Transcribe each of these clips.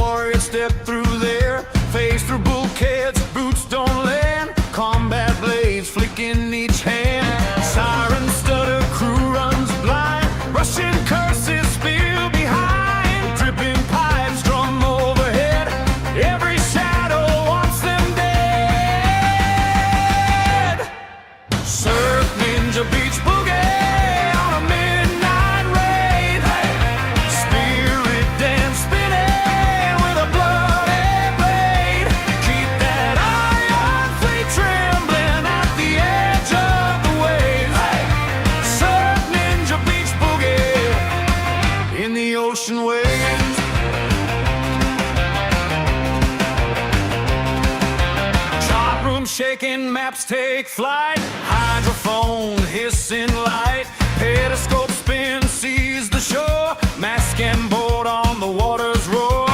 warriors step through there. Face through bulkheads, boots don't land. Combat blades flicking each hand. Siren stutter, crew runs blind. Russian curses spill behind. Dripping pipes drum overhead. Every shadow wants them dead. Surf ninja beach boogie on a midnight raid. Spirit dance spinning with a bloody blade. Keep that iron fleet trembling at the edge of the waves. Surf ninja beach boogie in the ocean waves. Chart room shaking, maps take flight. Hydrophone hissing light. Periscope spin sees the shore. Mask and board on the water's roar.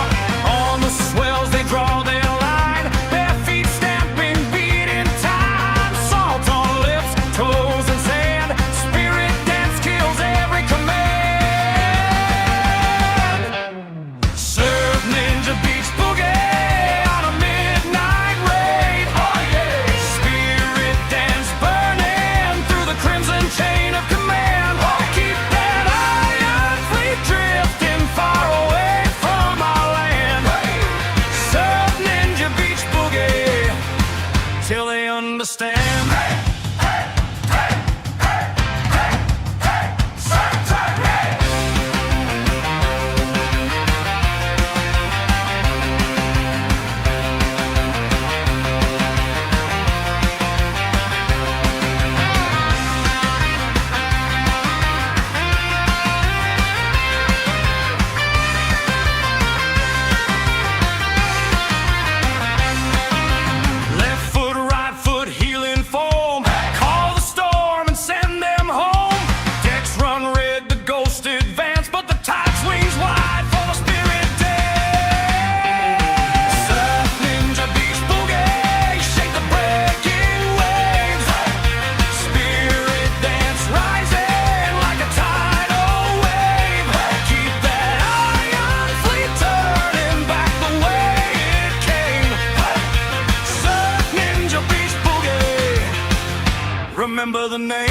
On the swells they draw their line. Bare feet stamping, beating time. Salt on lips, toes and sand. Spirit dance kills every command. Surf ninja beach boogie on a midnight raid. Spirit dance burning through the crimson chain of command. Keep that iron fleet drifting far away from our land. Surf ninja beach boogie till they understand. Left foot, right foot, healing foam. Call the storm and send them home. Decks run red, the ghost advance, but the tide swings wide for the spirit dance. Surf ninja beach boogie, shake the breaking waves. Spirit dance rising like a tidal wave. Keep that iron fleet turning back the way it came. Surf ninja beach boogie, remember the name.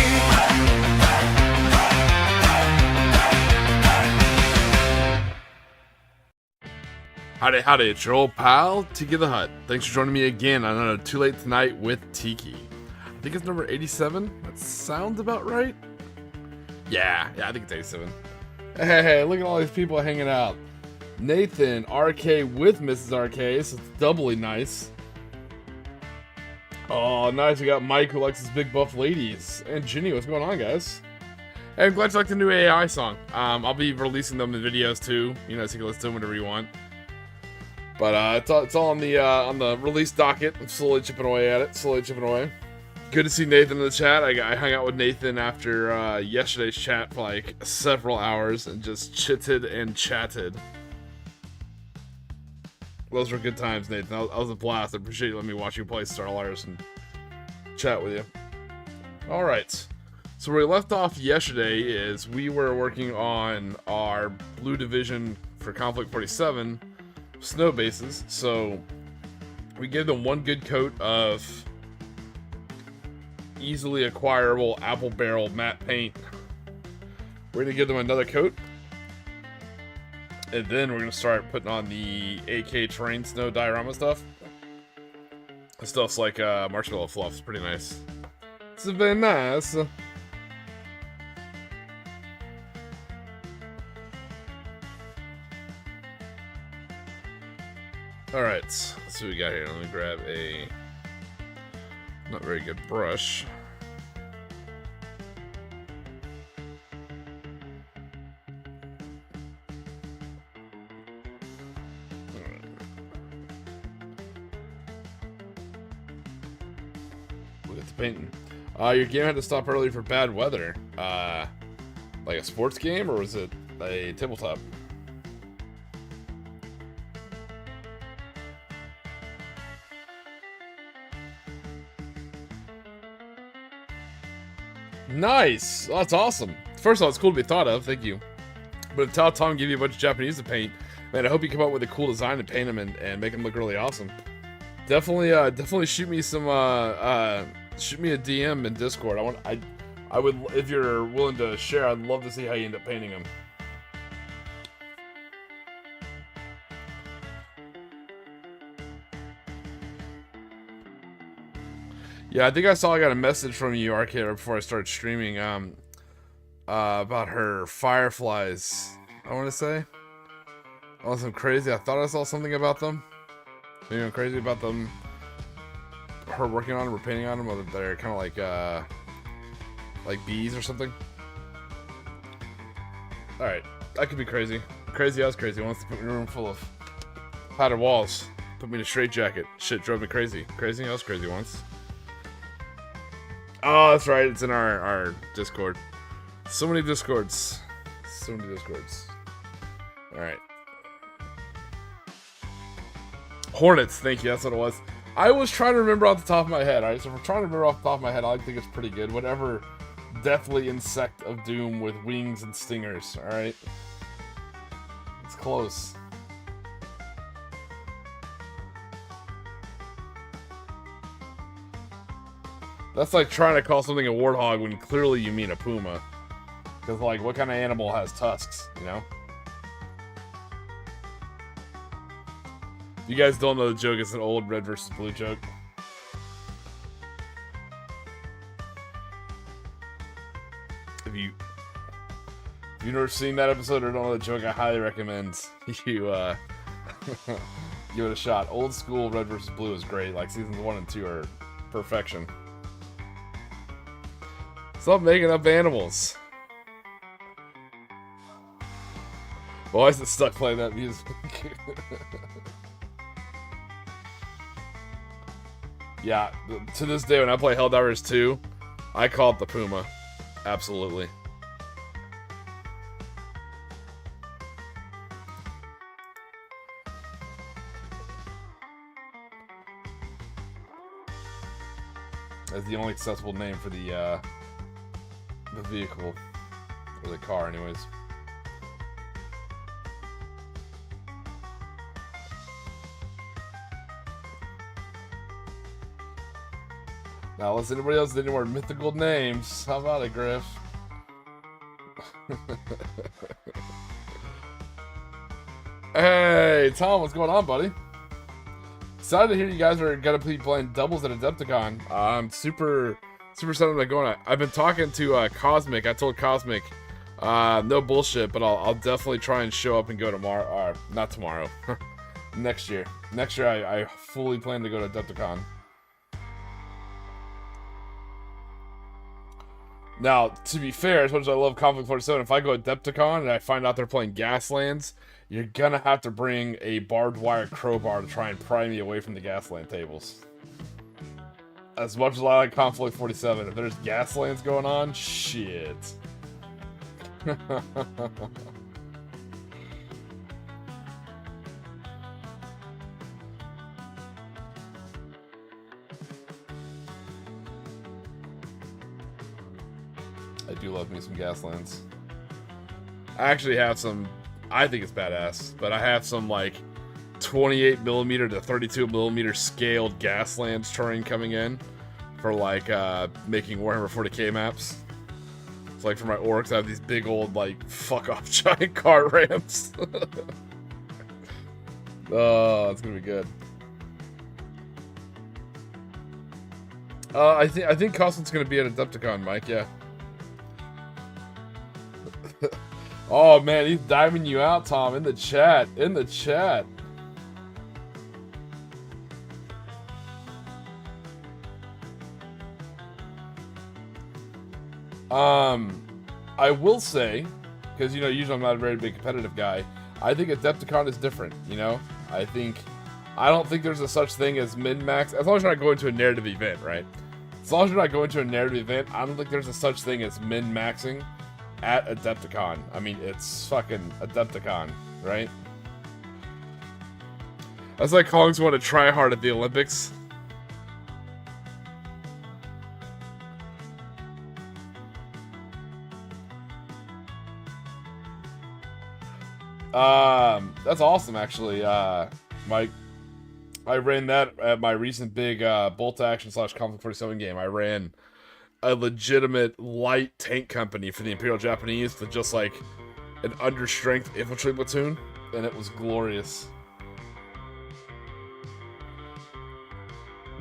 Howdy, howdy, it's your old pal, Tiki the Hut. Thanks for joining me again on another Too Late Tonight with Tiki. I think it's number 87. That sounds about right. Yeah, I think it's 87. Hey, look at all these people hanging out. Nathan, RK with Mrs. RK, so it's doubly nice. Oh, nice, we got Mike who likes his big buff ladies. And Ginny, what's going on, guys? Hey, I'm glad you like the new AI song. I'll be releasing them in videos too, so you can listen to them whenever you want. But it's all on the release docket. I'm slowly chipping away at it. Good to see Nathan in the chat. I hung out with Nathan after yesterday's chat for like several hours and just chitted and chatted. Those were good times, Nathan. That was a blast. I appreciate you letting me watch you play Starlars and chat with you. All right. So where we left off yesterday is we were working on our Blue Division for Konflikt 47 snow bases. So we gave them one good coat of easily acquirable apple barrel matte paint. We're gonna give them another coat, and then we're gonna start putting on the AK terrain snow diorama stuff. The stuff's like marshmallow fluff. It's pretty nice. It's very nice. Alright, let's see what we got here. Let me grab a not very good brush. Alright. Look at the painting. Your game had to stop early for bad weather. Like a sports game, or was it a tabletop? Nice! Well, that's awesome. First of all, it's cool to be thought of, thank you. But tell Tom give you a bunch of Japanese to paint, Man, I hope you come up with a cool design and paint them and make them look really awesome. Definitely shoot me some shoot me a DM in Discord. I would, if you're willing to share, I'd love to see how you end up painting them. Yeah, I think I got a message from you, Arcade, right before I started streaming, about her fireflies, I want to say. Unless I'm crazy, I thought I saw something about them. Maybe I'm crazy about them, her working on them or painting on them, or they're kind of like bees or something. Alright, I could be crazy. Crazy, I was crazy. Wants to put me in a room full of padded walls. Put me in a straitjacket. Shit drove me crazy. Crazy? I was crazy once. Oh, that's right. It's in our Discord. So many Discords. So many Discords. Alright. Hornets, thank you. That's what it was. I was trying to remember off the top of my head. Alright, so if we're trying to remember off the top of my head, I think it's pretty good. Whatever deathly insect of doom with wings and stingers. Alright. It's close. That's like trying to call something a warthog when clearly you mean a puma. Because, like, what kind of animal has tusks, you know? If you guys don't know the joke, it's an old red versus blue joke. If you've never seen that episode or don't know the joke, I highly recommend you give it a shot. Old school red versus blue is great. Like, seasons 1 and 2 are perfection. Stop making up animals. Why is it stuck playing that music? Yeah, to this day when I play Helldivers 2, I call it the Puma. Absolutely. That's the only accessible name for the vehicle, or the car anyways. Now, unless anybody else did any more mythical names, how about it, Griff? Hey, Tom, what's going on, buddy? Excited to hear you guys are gonna be playing doubles at Adepticon. I'm super excited about going. I've been talking to Cosmic. I told Cosmic, no bullshit, but I'll definitely try and show up and go tomorrow. Or not tomorrow. Next year. Next year, I fully plan to go to Adepticon. Now, to be fair, as much as I love Konflikt 47, if I go to Adepticon and I find out they're playing Gaslands, you're gonna have to bring a barbed wire crowbar to try and pry me away from the Gasland tables. As much as I like Konflikt 47, if there's Gaslands going on, shit. I do love me some Gaslands. I actually have some, I think it's badass, but I have some like 28mm to 32mm scaled Gaslands terrain coming in for like making Warhammer 40k maps. It's like for my orcs, I have these big old like fuck off giant car ramps. Oh, it's gonna be good. I think Costin's gonna be at Adepticon, Mike. Yeah. Oh man, he's diving you out, Tom, in the chat. In the chat. I will say, because you know, usually I'm not a very big competitive guy. I think Adepticon is different. You know, I don't think there's a such thing as min-max. As long as you're not going to a narrative event, right? As long as you're not going to a narrative event, I don't think there's a such thing as min-maxing at Adepticon. I mean, it's fucking Adepticon, right? That's like calling someone to try hard at the Olympics. That's awesome, actually. Mike, I ran that at my recent big bolt action / Konflikt 47 game. I ran a legitimate light tank company for the Imperial Japanese with just like an understrength infantry platoon, and it was glorious.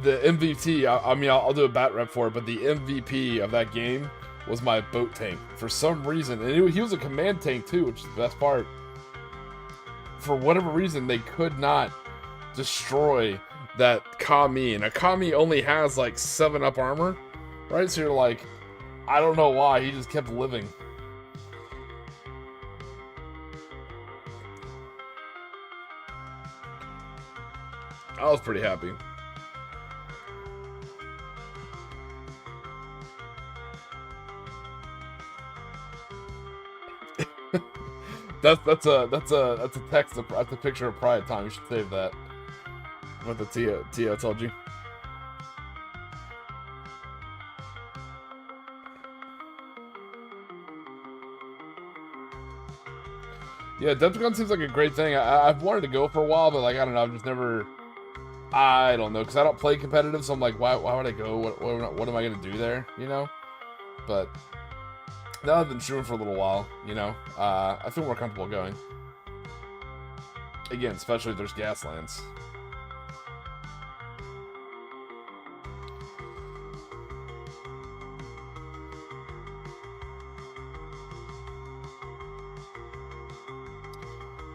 The MVP, I mean, I'll do a bat rep for it, but the MVP of that game was my boat tank for some reason, and he was a command tank too, which is the best part. For whatever reason, they could not destroy that Kami, and a Kami only has like 7-up armor, right? So you're like, I don't know why, he just kept living. I was pretty happy. That's a text. That's a picture of pride time. You should save that. What the Tio told you. Yeah, Decepticon seems like a great thing. I've wanted to go for a while, but like I don't know, I've just never. I don't know, because I don't play competitive, so I'm like, why would I go? What am I gonna do there? You know. But now I've been shooting for a little while. You know, I feel more comfortable going. Again, especially if there's Gaslands.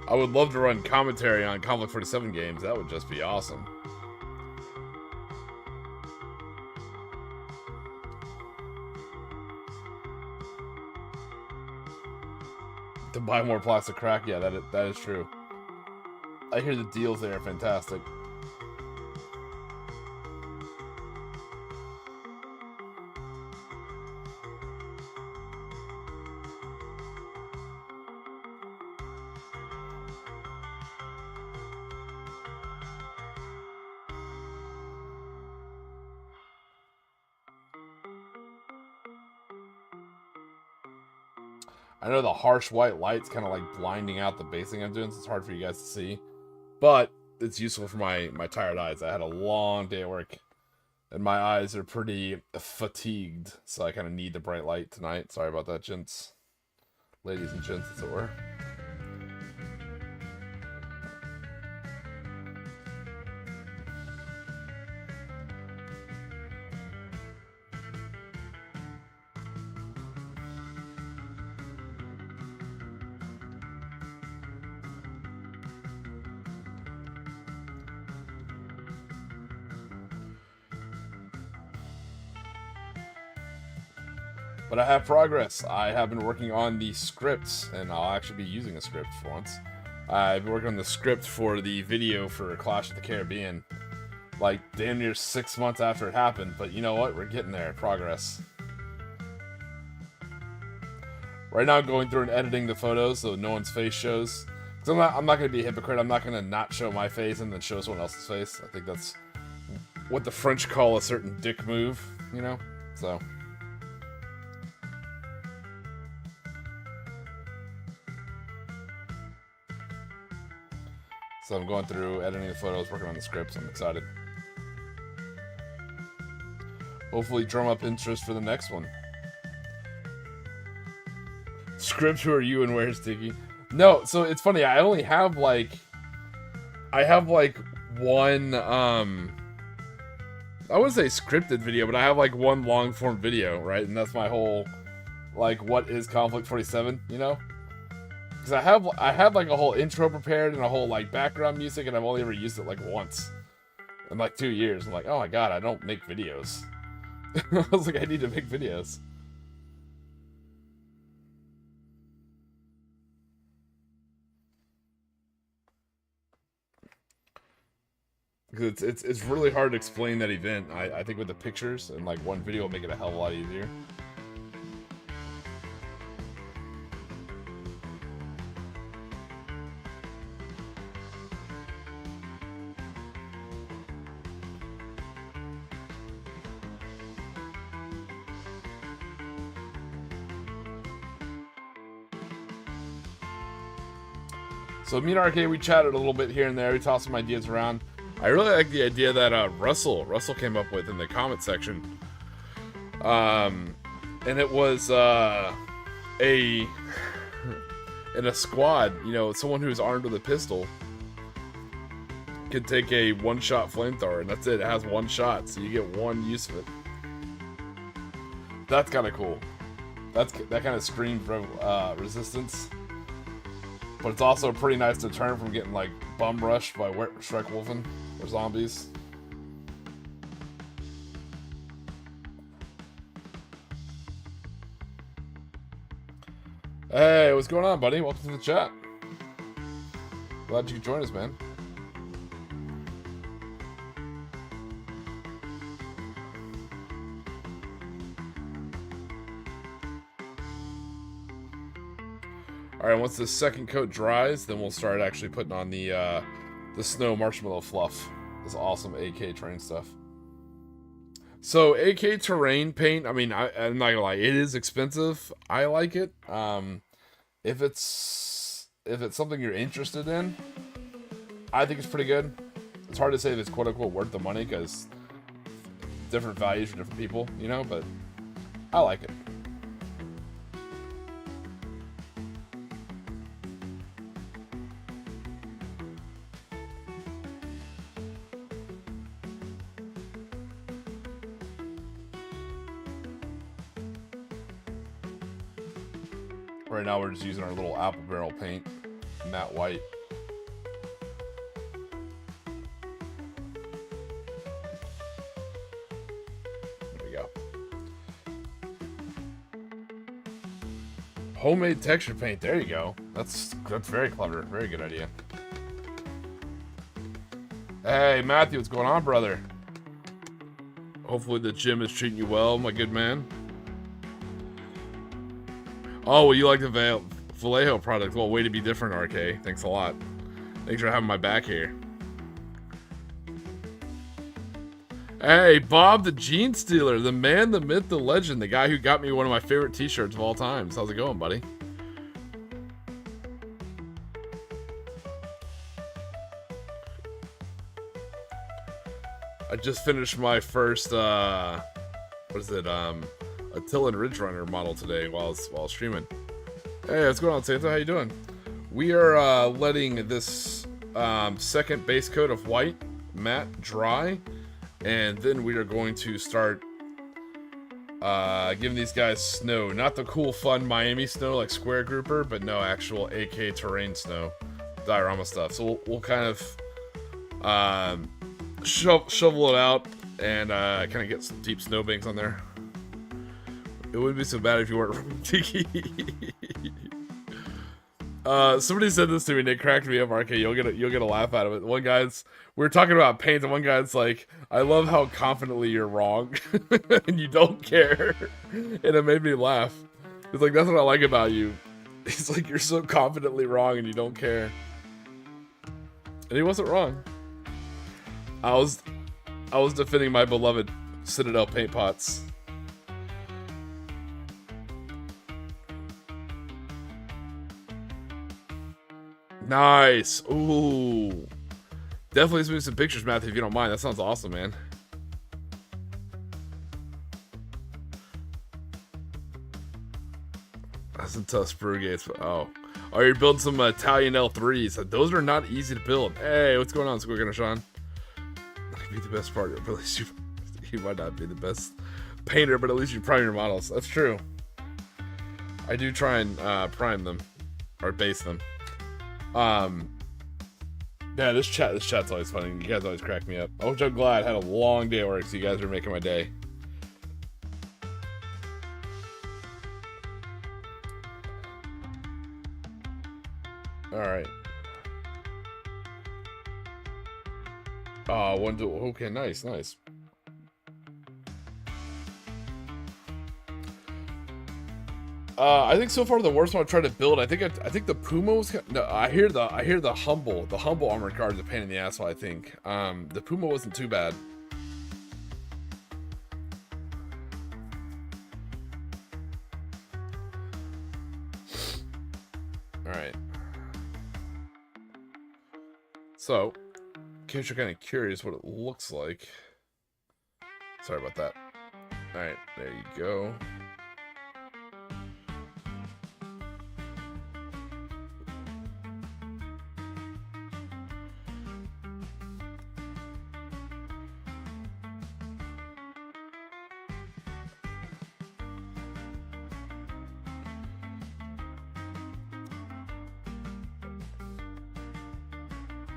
I would love to run commentary on Konflikt 47 games. That would just be awesome. To buy more plastic crack, yeah, that is true. I hear the deals there are fantastic. I know the harsh white light's kind of like blinding out the basing I'm doing, so it's hard for you guys to see. But it's useful for my tired eyes. I had a long day at work, and my eyes are pretty fatigued, so I kind of need the bright light tonight. Sorry about that, gents. Ladies and gents, as it were. But I have progress. I have been working on the scripts, and I'll actually be using a script for once. I've been working on the script for the video for Clash of the Caribbean, like damn near 6 months after it happened. But you know what? We're getting there. Progress. Right now, I'm going through and editing the photos so no one's face shows. Because I'm not going to be a hypocrite. I'm not going to not show my face and then show someone else's face. I think that's what the French call a certain dick move, you know? So. So I'm going through, editing the photos, working on the scripts. I'm excited. Hopefully drum up interest for the next one. Script, who are you and where's Tiki? No, so it's funny, I only have like... I have like one, I wouldn't say scripted video, but I have like one long form video, right? And that's my whole, like, what is Konflikt 47, you know? Because I have like a whole intro prepared and a whole like background music, and I've only ever used it like once in like 2 years. I'm like, oh my god, I don't make videos. I was like, I need to make videos. Because it's really hard to explain that event. I think with the pictures and like one video will make it a hell of a lot easier. So me and RK, we chatted a little bit here and there. We tossed some ideas around. I really like the idea that Russell came up with in the comment section. And it was in a squad, you know, someone who's armed with a pistol could take a one-shot flamethrower, and that's it. It has one shot, so you get one use of it. That's kind of cool. That kind of screams resistance. But it's also pretty nice to turn from getting like bum rushed by Shrek Wolfen or zombies. Hey, what's going on, buddy? Welcome to the chat. Glad you could join us, man. Alright, once the second coat dries, then we'll start actually putting on the snow marshmallow fluff. This awesome AK terrain stuff. So, AK terrain paint, I mean, I'm not gonna lie, it is expensive. I like it. If it's something you're interested in, I think it's pretty good. It's hard to say if it's quote-unquote worth the money, because different values for different people, you know, but I like it. Right now we're just using our little apple barrel paint, matte white. There we go. Homemade texture paint, there you go. That's very clever, very good idea. Hey Matthew, what's going on, brother? Hopefully the gym is treating you well, my good man. Oh, well, you like the Vallejo product. Well, way to be different, RK. Thanks a lot. Thanks for having my back here. Hey, Bob the Gene Stealer, the man, the myth, the legend, the guy who got me one of my favorite t-shirts of all time. How's it going, buddy? I just finished my first, what is it, Attila and Ridge Runner model today while streaming. Hey, what's going on, Santa? How you doing? We are letting this second base coat of white matte dry, and then we are going to start giving these guys snow. Not the cool, fun Miami snow like Square Grouper, but no, actual AK terrain snow, diorama stuff. So we'll kind of shovel it out and kind of get some deep snowbanks on there. It wouldn't be so bad if you weren't from Tiki. Somebody said this to me and it cracked me up, RK. You'll get a laugh out of it. One guy's, we were talking about paint, and one guy's like, I love how confidently you're wrong and you don't care. And it made me laugh. It's like, that's what I like about you. It's like, you're so confidently wrong and you don't care. And he wasn't wrong. I was defending my beloved Citadel paint pots. Nice. Ooh. Definitely send me some pictures, Matthew, if you don't mind. That sounds awesome, man. That's some tough sprue gates. Oh, you're building some Italian L3s. Those are not easy to build. Hey, what's going on, Squigger and Sean? Be the best part, but at least you might not be the best painter, but at least you prime your models. That's true. I do try and prime them or base them. Yeah, this chat's always funny. You guys always crack me up. I'm glad I had a long day at work, so you guys are making my day. All right. One duel. Okay, nice. I think so far the worst one I tried to build. I think the Puma was. No, I hear the humble armored card is a pain in the ass. I think the Puma wasn't too bad. All right. So, in case you're kind of curious what it looks like. Sorry about that. Alright, there you go.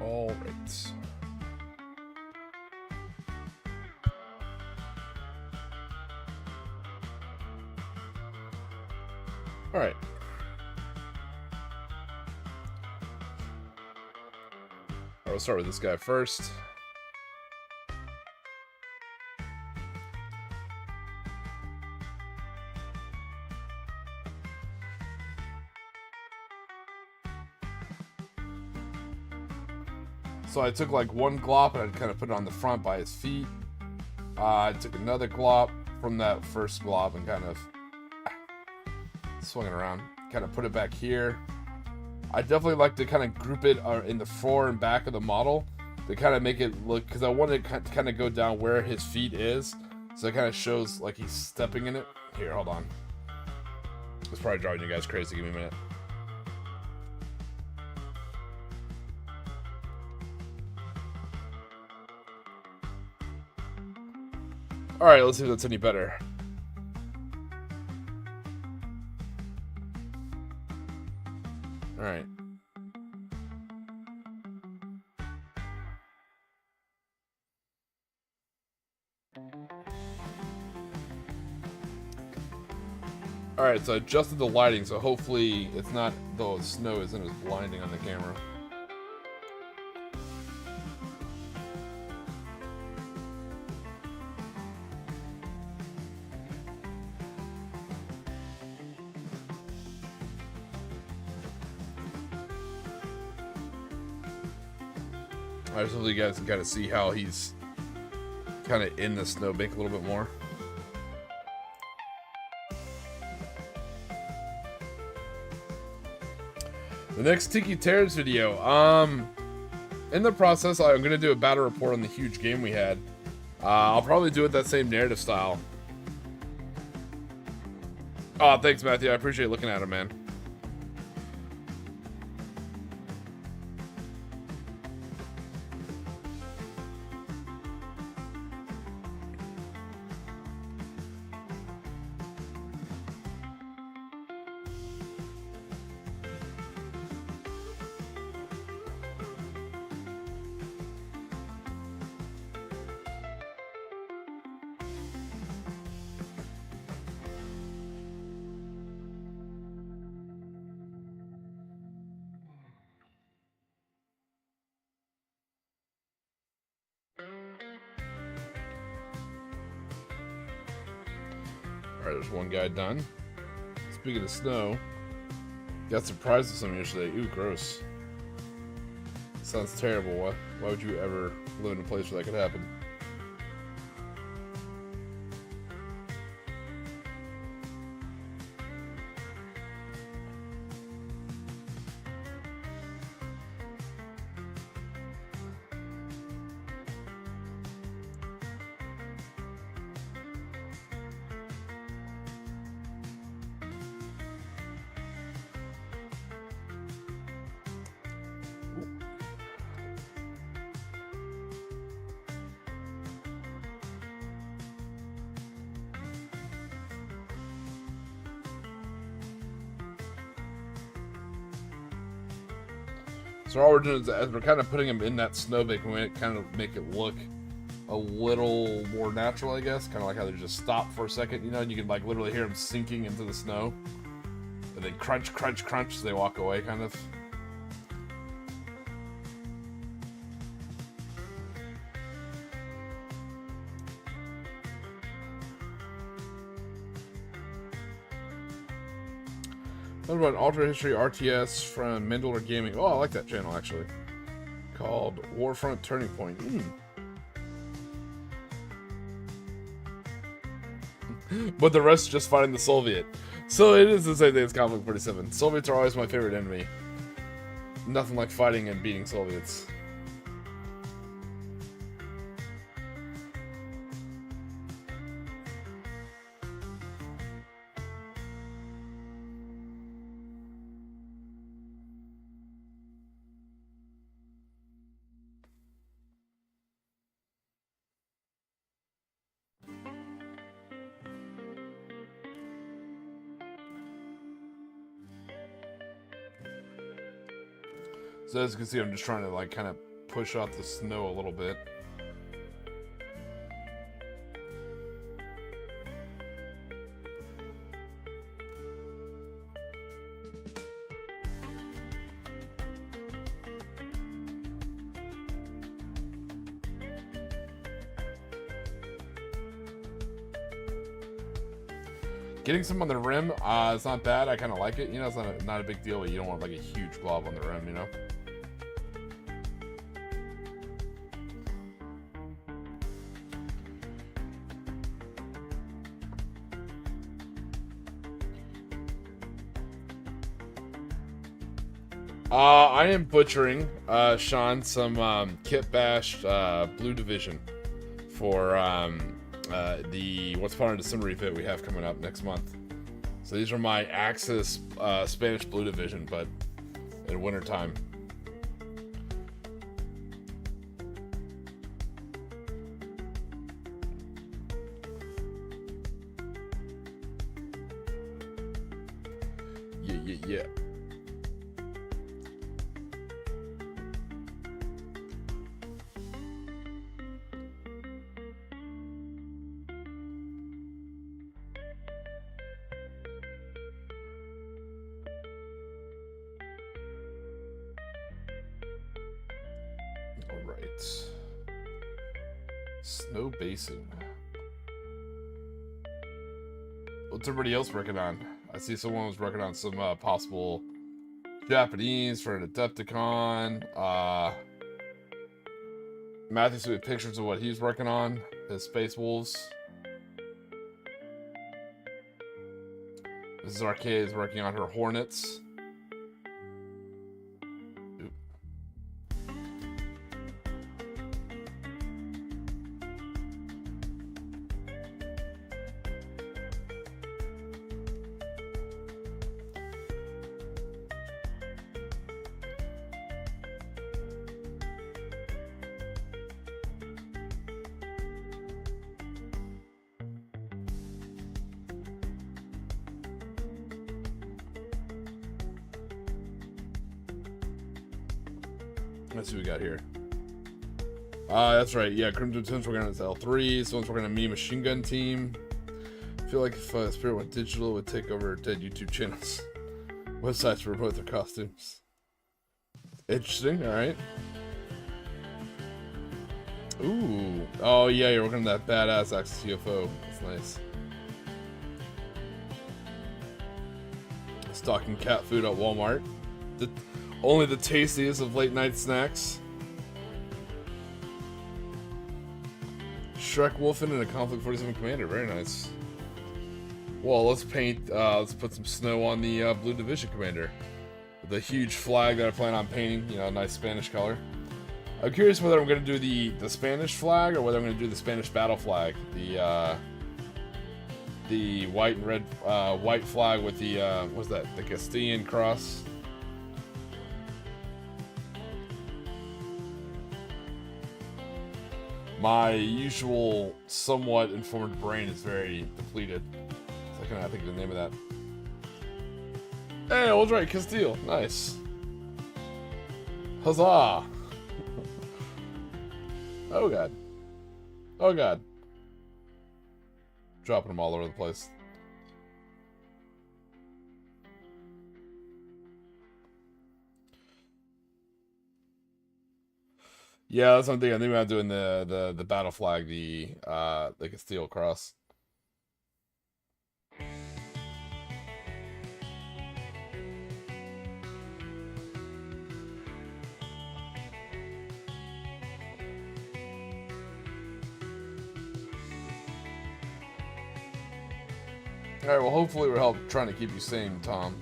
All right. All right. I'll start with this guy first. So I took like one glop and I kind of put it on the front by his feet. I took another glop from that first glop and kind of swung it around. Kind of put it back here. I definitely like to kind of group it in the fore and back of the model to kind of make it look, because I want it to kind of go down where his feet is. So it kind of shows like he's stepping in it. Here, hold on. It's probably driving you guys crazy. Give me a minute. Alright, let's see if that's any better. Alright. Alright, so I adjusted the lighting, so hopefully it's not, though the snow isn't as blinding on the camera. I just hope you guys can kind of see how he's kind of in the snowbank a little bit more. The next Tiki Tears video. In the process, I'm going to do a battle report on the huge game we had. I'll probably do it that same narrative style. Oh, thanks, Matthew. I appreciate looking at him, man. Alright, there's one guy done. Speaking of snow, got surprised with some yesterday. Ooh, gross. Sounds terrible. Why would you ever live in a place where that could happen? So all we're doing is, as we're kind of putting him in that snowbank, we kind of make it look a little more natural, I guess. Kind of like how they just stop for a second, you know, and you can like literally hear them sinking into the snow. And then crunch, crunch, crunch as they walk away, kind of. What about Ultra History RTS from Mendler Gaming? Oh, I like that channel, actually. Called Warfront Turning Point. But the rest just fighting the Soviet. So it is the same thing as Konflikt 47. Soviets are always my favorite enemy. Nothing like fighting and beating Soviets. So as you can see, I'm just trying to like kind of push out the snow a little bit. Getting some on the rim, it's not bad. I kind of like it. You know, it's not a big deal, but you don't want like a huge blob on the rim, you know? I am butchering, Sean, some kit bashed Blue Division for the What's Fun in December event we have coming up next month. So these are my Axis Spanish Blue Division, but in wintertime. Yeah. Alright. Snow basing. What's everybody else working on? I see someone was working on some possible Japanese for an Adepticon. Matthew's with pictures of what he's working on. His Space Wolves. This is Arcade is working on her Hornets. Let's see what we got here. That's right. Yeah, Crimson Tim's working on his L3. Someone's working on Me Machine Gun Team. I feel like if Spirit went digital, it would take over dead YouTube channels. Websites to promote their costumes. Interesting. All right. Ooh. Oh, yeah, you're working on that badass Axis UFO. That's nice. Stocking cat food at Walmart. Only the tastiest of late night snacks. Shrek Wolfen and a Konflikt 47 Commander. Very nice. Well, let's paint, let's put some snow on the Blue Division Commander. The huge flag that I plan on painting, you know, a nice Spanish color. I'm curious whether I'm going to do the Spanish flag or whether I'm going to do the Spanish battle flag. The white and red, white flag with the, what's that? The Castilian cross. My usual, somewhat informed brain is very depleted. So I cannot think of the name of that. Hey, I was right, Castile. Nice. Huzzah! Oh god. Oh god. Dropping them all over the place. Yeah, that's one thing. I think I'm doing the battle flag, the Castile cross. All right. Well, hopefully we're trying to keep you sane, Tom.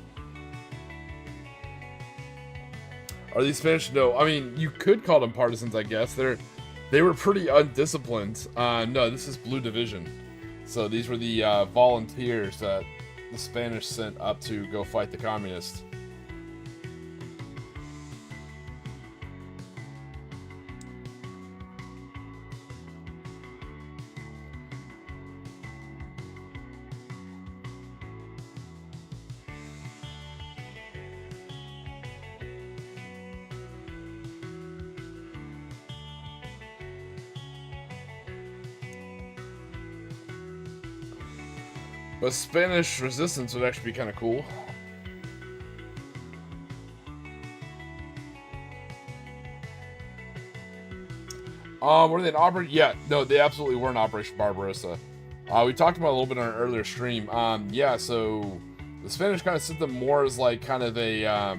Are these Spanish? No, I mean, you could call them partisans, I guess. They were pretty undisciplined. No, this is Blue Division. So these were the volunteers that the Spanish sent up to go fight the communists. But Spanish resistance would actually be kind of cool. Were they in Operation? Yeah, no, they absolutely were in Operation Barbarossa. We talked about it a little bit on an earlier stream. Yeah, so the Spanish kind of sent them more as like kind of a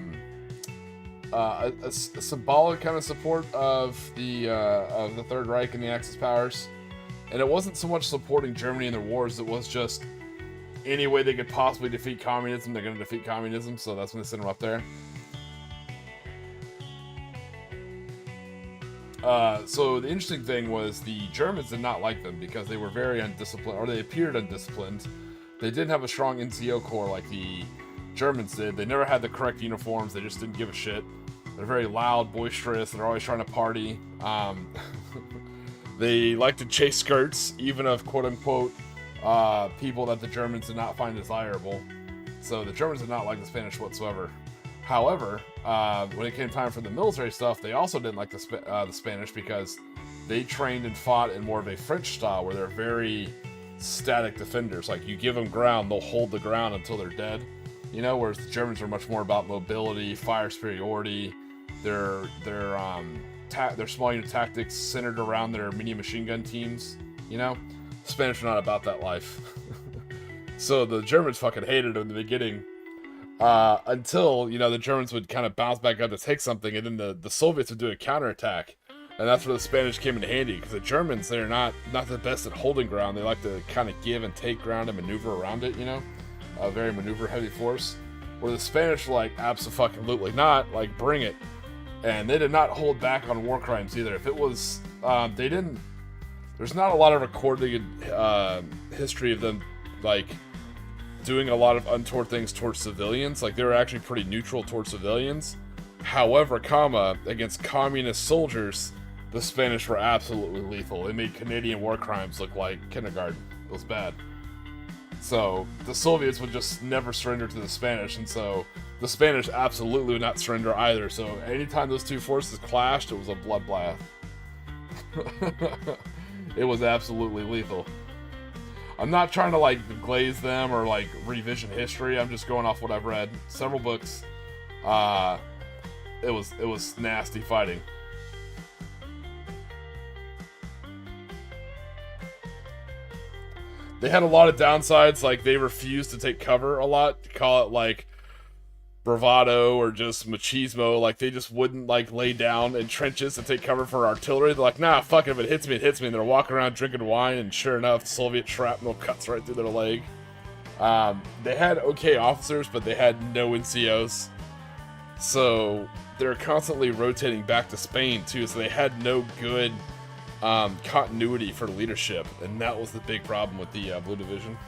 symbolic kind of support of the Third Reich and the Axis powers, and it wasn't so much supporting Germany in their wars. It was just any way they could possibly defeat communism, they're going to defeat communism. So that's when they sent them up there. So the interesting thing was the Germans did not like them because they were very undisciplined, or they appeared undisciplined. They didn't have a strong NCO corps like the Germans did. They never had the correct uniforms. They just didn't give a shit. They're very loud, boisterous. They're always trying to party. They like to chase skirts, even of quote-unquote people that the Germans did not find desirable. So the Germans did not like the Spanish whatsoever. However, when it came time for the military stuff, they also didn't like the Spanish because they trained and fought in more of a French style where they're very static defenders. Like, you give them ground, they'll hold the ground until they're dead. You know, whereas the Germans are much more about mobility, fire superiority. Their small unit tactics centered around their mini machine gun teams. You know, the Spanish are not about that life. So the Germans fucking hated them in the beginning. Until, you know, the Germans would kind of bounce back up to take something, and then the Soviets would do a counterattack. And that's where the Spanish came in handy, because the Germans, they're not the best at holding ground. They like to kind of give and take ground and maneuver around it, you know? A very maneuver-heavy force. Where the Spanish were like, abso-fucking-lutely not, like, bring it. And they did not hold back on war crimes either. If it was, they didn't, there's not a lot of recorded history of them, like, doing a lot of untoward things towards civilians. Like, they were actually pretty neutral towards civilians. However, against communist soldiers, the Spanish were absolutely lethal. They made Canadian war crimes look like kindergarten. It was bad. So the Soviets would just never surrender to the Spanish, and so the Spanish absolutely would not surrender either. So anytime those two forces clashed, it was a bloodbath. It was absolutely lethal. I'm not trying to, like, glaze them or, like, revision history. I'm just going off what I've read. Several books. It was nasty fighting. They had a lot of downsides, like they refused to take cover a lot. Call it, like, bravado or just machismo. Like, they just wouldn't, like, lay down in trenches to take cover for artillery. They're like, nah, fuck it, if it hits me, it hits me. And they're walking around drinking wine, and sure enough, Soviet shrapnel cuts right through their leg. They had okay officers, but they had no NCOs. So they're constantly rotating back to Spain, too, so they had no good continuity for leadership. And that was the big problem with the Blue Division.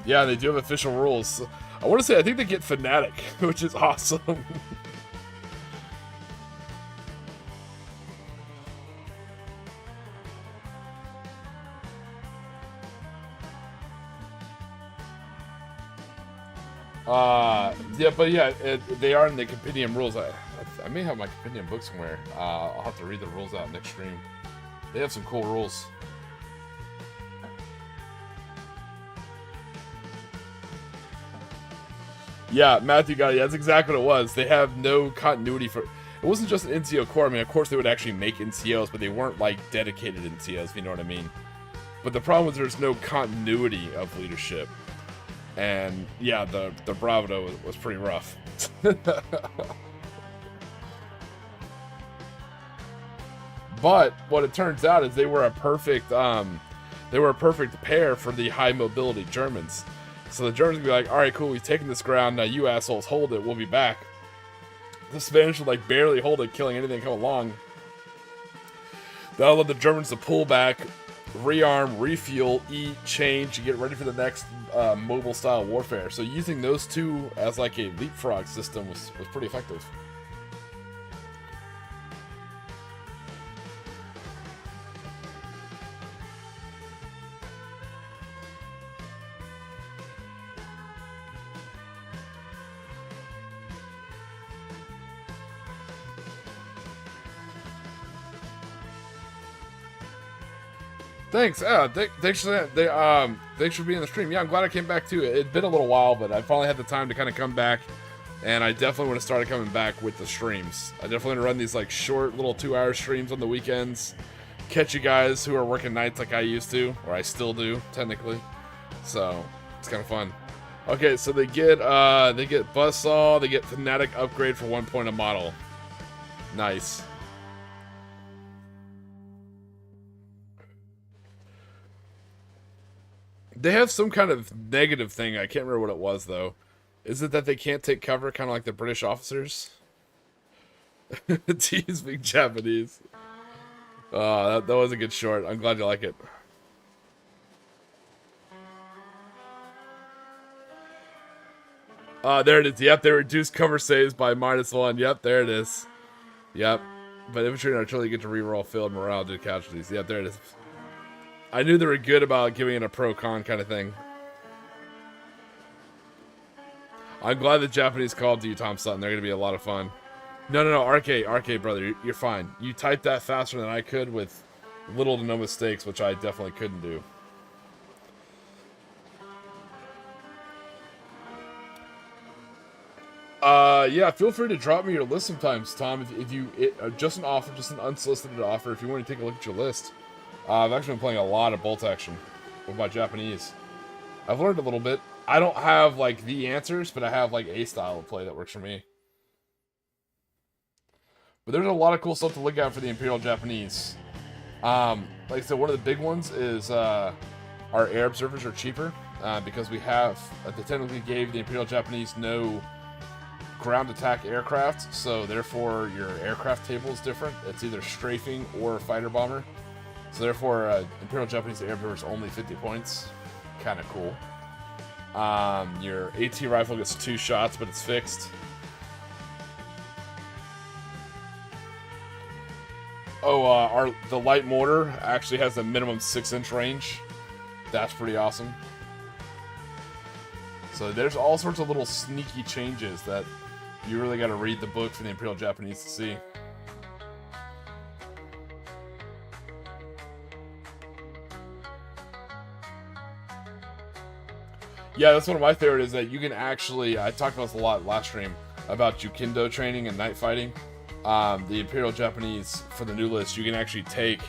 Yeah, they do have official rules. I want to say, I think they get fanatic, which is awesome. Yeah, but yeah, they are in the compendium rules. I may have my compendium book somewhere. I'll have to read the rules out next stream. They have some cool rules. Yeah, Matthew got it. That's exactly what it was. They have no continuity for... It wasn't just an NCO corps. I mean, of course they would actually make NCOs, but they weren't, like, dedicated NCOs, if you know what I mean. But the problem was there's no continuity of leadership. And, yeah, the bravado was pretty rough. But what it turns out is they were a perfect pair for the high mobility Germans. So the Germans would be like, alright, cool, we've taken this ground, now you assholes hold it, we'll be back. The Spanish would, like, barely hold it, killing anything come along. That allowed the Germans to pull back, rearm, refuel, eat, change, and get ready for the next mobile style warfare. So using those two as, like, a leapfrog system was pretty effective. Thanks. Thanks for that. Thanks for being on the stream. Yeah, I'm glad I came back too. It'd been a little while, but I finally had the time to kind of come back, and I definitely want to start coming back with the streams. I definitely want to run these like short little 2-hour streams on the weekends, catch you guys who are working nights like I used to, or I still do technically. So it's kind of fun. Okay, so they get Buzzsaw, they get Fanatic upgrade for 1 point a model. Nice. They have some kind of negative thing. I can't remember what it was, though. Is it that they can't take cover, kind of like the British officers? Do you speak Japanese? That was a good short. I'm glad you like it. There it is. Yep, they reduced cover saves by -1. Yep, there it is. Yep. But infantry and artillery get to reroll field morale due to casualties. Yep, there it is. I knew they were good about giving it a pro-con kind of thing. I'm glad the Japanese called to you, Tom Sutton. They're going to be a lot of fun. No, RK, brother, you're fine. You typed that faster than I could with little to no mistakes, which I definitely couldn't do. Yeah, feel free to drop me your list sometimes, Tom. If you just an offer, just an unsolicited offer. If you want to take a look at your list, I've actually been playing a lot of bolt action with my Japanese. I've learned a little bit. I don't have like the answers, but I have like a style of play that works for me. But there's a lot of cool stuff to look at for the Imperial Japanese. Like I said, one of the big ones is our air observers are cheaper because we have they technically gave the Imperial Japanese no ground attack aircraft, so therefore your aircraft table is different. It's either strafing or fighter bomber. So therefore, Imperial Japanese air observer is only 50 points. Kind of cool. Your AT rifle gets 2 shots, but it's fixed. Oh, the light mortar actually has a minimum 6-inch range. That's pretty awesome. So there's all sorts of little sneaky changes that you really got to read the book for the Imperial Japanese to see. Yeah, that's one of my favorite is that you can actually, I talked about this a lot last stream, about Jukindo training and night fighting. The Imperial Japanese, for the new list, you can actually take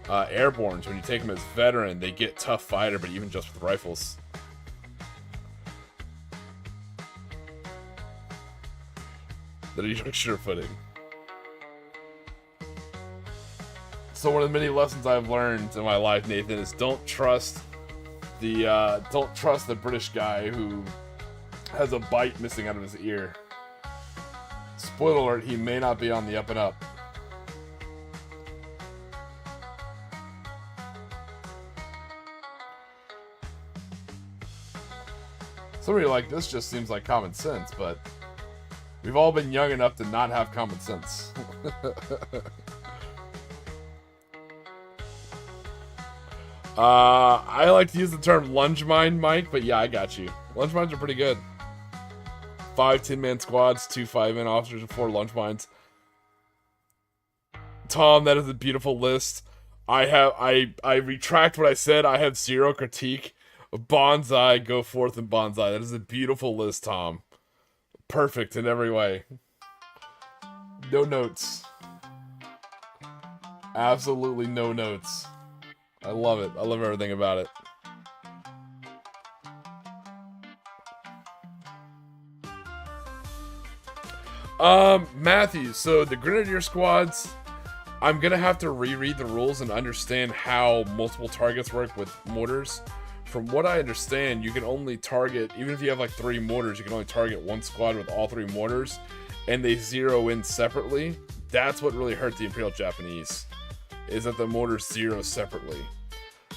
airbornes. When you take them as veteran, they get tough fighter, but even just with rifles. That are youngster footing. So one of the many lessons I've learned in my life, Nathan, is don't trust the British guy who has a bite missing out of his ear. Spoiler alert, he may not be on the up and up. Somebody like this just seems like common sense, but we've all been young enough to not have common sense. I like to use the term lunge mine, Mike, but yeah, I got you. Lunge mines are pretty good. 5 10-man squads, 2 5-man officers, and 4 lunge mines. Tom, that is a beautiful list. I retract what I said. I have 0 critique. Bonsai, go forth and bonsai. That is a beautiful list, Tom. Perfect in every way. No notes. Absolutely no notes. I love it. I love everything about it. Matthew, so the Grenadier squads, I'm gonna have to reread the rules and understand how multiple targets work with mortars. From what I understand, you can only target, even if you have like 3 mortars, you can only target 1 squad with all 3 mortars, and they zero in separately. That's what really hurt the Imperial Japanese, is that the mortars zero separately.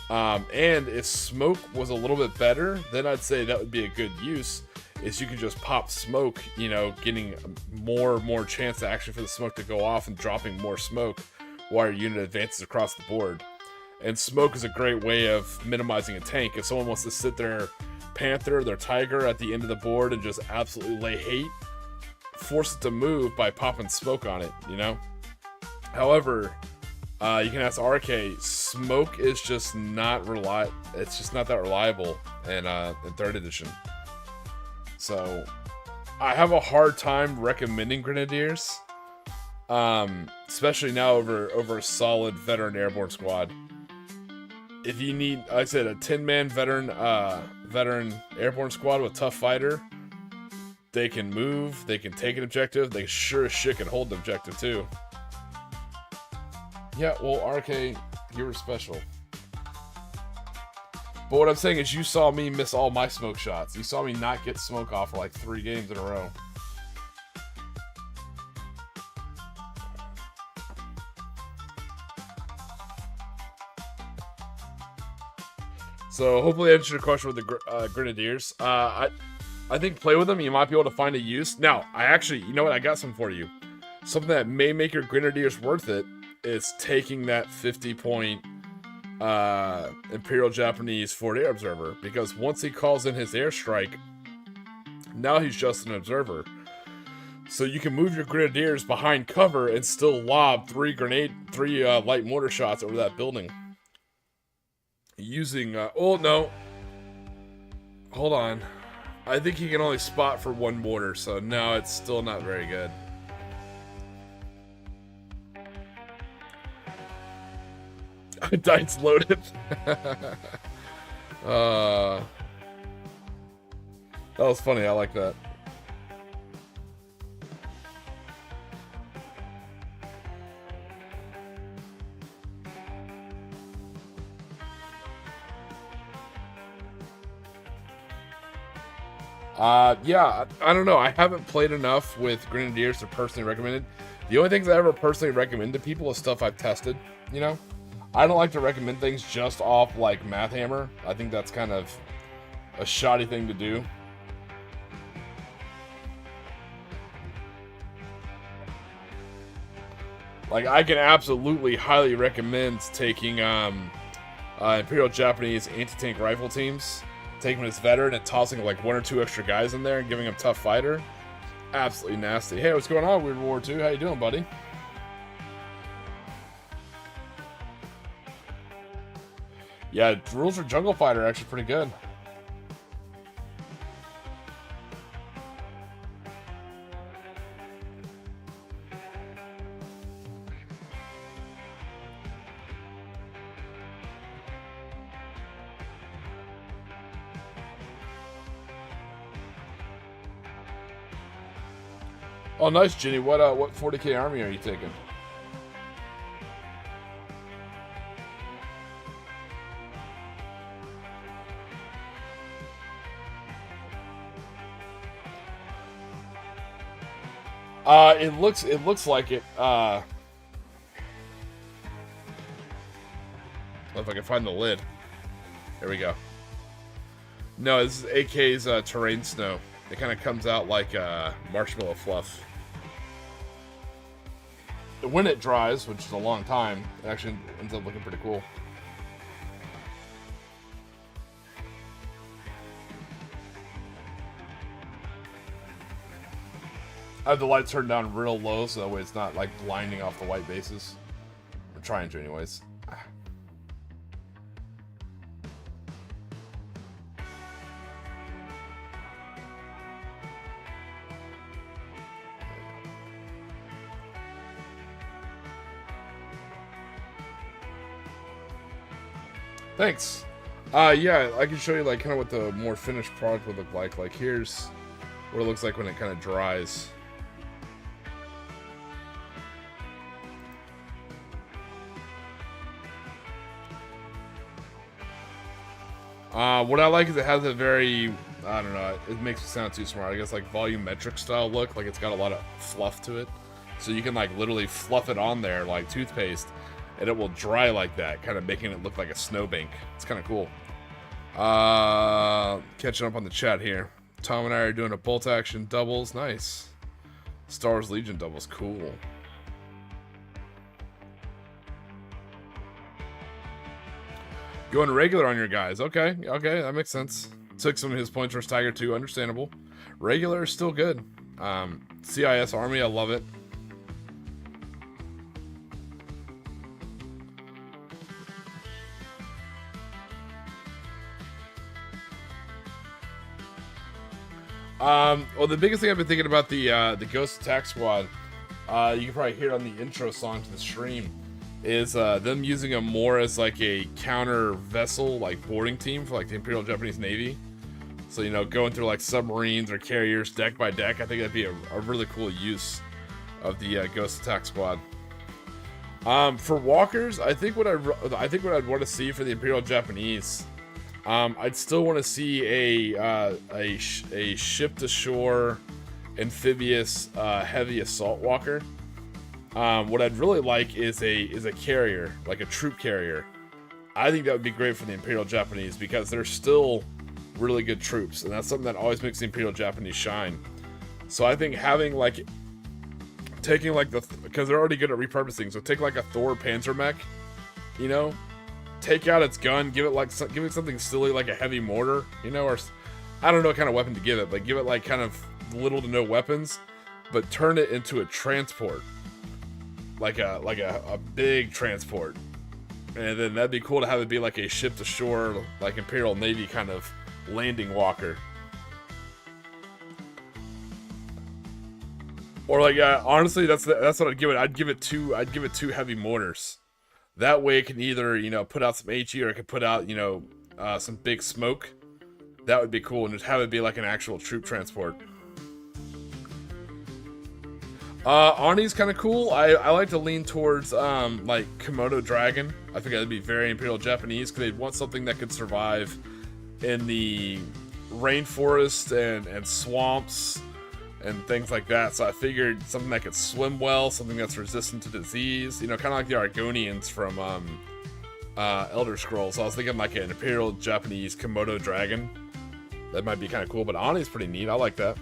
And if smoke was a little bit better, then I'd say that would be a good use, is you can just pop smoke, you know, getting more chance to actually for the smoke to go off and dropping more smoke while your unit advances across the board. And smoke is a great way of minimizing a tank. If someone wants to sit their Panther, their Tiger at the end of the board and just absolutely lay hate, force it to move by popping smoke on it, you know? However, You can ask RK. Smoke is just not It's just not that reliable in 3rd edition. So I have a hard time recommending Grenadiers, especially now over a solid veteran airborne squad. If you need, like I said, a 10-man veteran airborne squad with tough fighter, they can move, they can take an objective, they sure as shit can hold the objective too. Yeah, well, RK, you were special. But what I'm saying is you saw me miss all my smoke shots. You saw me not get smoke off for like 3 games in a row. So hopefully I answered your question with the Grenadiers. I think play with them. You might be able to find a use. Now, you know what? I got some for you. Something that may make your Grenadiers worth it is taking that 50-point Imperial Japanese Forward Air Observer. Because once he calls in his airstrike, now he's just an observer. So you can move your Grenadiers behind cover and still lob 3 light mortar shots over that building. Using, oh no. Hold on. I think he can only spot for 1 mortar, so no, it's still not very good. Dice loaded. That was funny, I like that. Yeah, I don't know. I haven't played enough with Grenadiers to personally recommend it. The only things I ever personally recommend to people is stuff I've tested, you know? I don't like to recommend things just off, like, Math Hammer. I think that's kind of a shoddy thing to do. Like, I can absolutely highly recommend taking Imperial Japanese anti-tank rifle teams, taking him as veteran and tossing like 1 or 2 extra guys in there and giving him tough fighter. Absolutely nasty. Hey, what's going on, Weird War 2? How you doing, buddy? Yeah, the rules for Jungle Fighter are actually pretty good. Oh, nice, Ginny. What 40k army are you taking? It looks like it. If I can find the lid. There we go. No, this is AK's terrain snow. It kind of comes out like marshmallow fluff. When it dries, which is a long time, it actually ends up looking pretty cool. I have the lights turned down real low so that way it's not like blinding off the white bases. I'm trying to anyways. Thanks. Yeah, I can show you like kind of what the more finished product would look like. Like here's what it looks like when it kind of dries. What I like is it has a very, I don't know, it makes it sound too smart. I guess like volumetric style look, like it's got a lot of fluff to it. So you can like literally fluff it on there like toothpaste and it will dry like that, kind of making it look like a snowbank. It's kind of cool. Catching up on the chat here. Tom and I are doing a bolt action doubles. Nice. Star Wars Legion doubles. Cool. Going regular on your guys. Okay, that makes sense. Took some of his points versus Tiger 2. Understandable. Regular is still good. CIS Army, I love it. Well, the biggest thing I've been thinking about the Ghost Attack Squad, you can probably hear it on the intro song to the stream, is them using them more as like a counter vessel, like boarding team for like the Imperial Japanese Navy. So, you know, going through like submarines or carriers deck by deck, I think that'd be a really cool use of the Ghost Attack Squad. For walkers, I think what I'd want to see for the Imperial Japanese, I'd still want to see a ship-to-shore amphibious heavy assault walker. What I'd really like is a carrier, like a troop carrier. I think that would be great for the Imperial Japanese because they're still really good troops, and that's something that always makes the Imperial Japanese shine. So I think having like taking like because they're already good at repurposing, so take like a Thor Panzer mech, you know, take out its gun, give it something silly like a heavy mortar, you know, or I don't know what kind of weapon to give it, but give it like kind of little to no weapons, but turn it into a transport, like a big transport, and then that'd be cool to have it be like a ship to shore, like Imperial Navy kind of landing walker. Or like honestly, that's what I'd give it. I'd give it two heavy mortars. That way it can either, you know, put out some HE or it could put out, you know, some big smoke. That would be cool, and just have it be like an actual troop transport. Arnie's kind of cool. I like to lean towards like Komodo Dragon. I think that'd be very Imperial Japanese because they'd want something that could survive in the rainforest and swamps and things like that. So I figured something that could swim well, something that's resistant to disease, you know, kind of like the Argonians from Elder Scrolls. So I was thinking like an Imperial Japanese Komodo Dragon. That might be kind of cool, but Ani's pretty neat. I like that.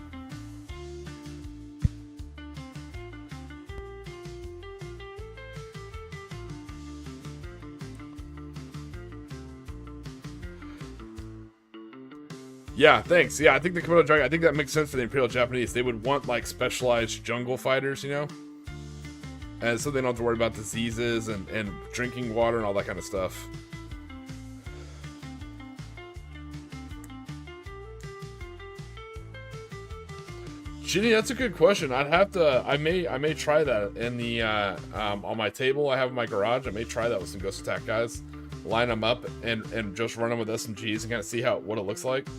Yeah, thanks. Yeah, I think the Komodo Dragon, I think that makes sense for the Imperial Japanese. They would want, like, specialized jungle fighters, you know? And so they don't have to worry about diseases and drinking water and all that kind of stuff. Ginny, that's a good question. I'd have to, I may try that in the, on my table I have in my garage. I may try that with some Ghost Attack guys. Line them up and just run them with SMGs and kind of see what it looks like.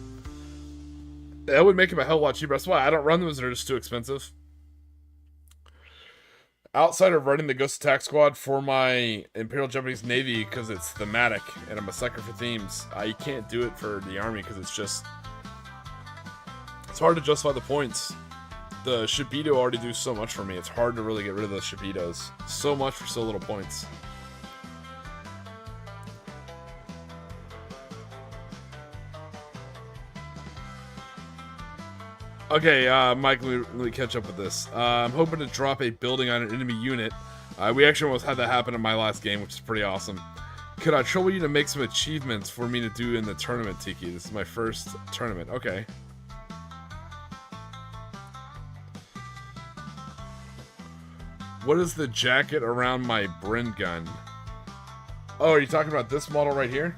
That would make them a hell of a lot cheaper. That's why I don't run them, as they're just too expensive. Outside of running the Ghost Attack Squad for my Imperial Japanese Navy, because it's thematic and I'm a sucker for themes, I can't do it for the Army because it's hard to justify the points. The Shibido already do so much for me. It's hard to really get rid of those Shibidos. So much for so little points. Okay, Mike, let me catch up with this. I'm hoping to drop a building on an enemy unit. We actually almost had that happen in my last game, which is pretty awesome. Could I trouble you to make some achievements for me to do in the tournament, Tiki? This is my first tournament. Okay. What is the jacket around my Bren gun? Oh, are you talking about this model right here?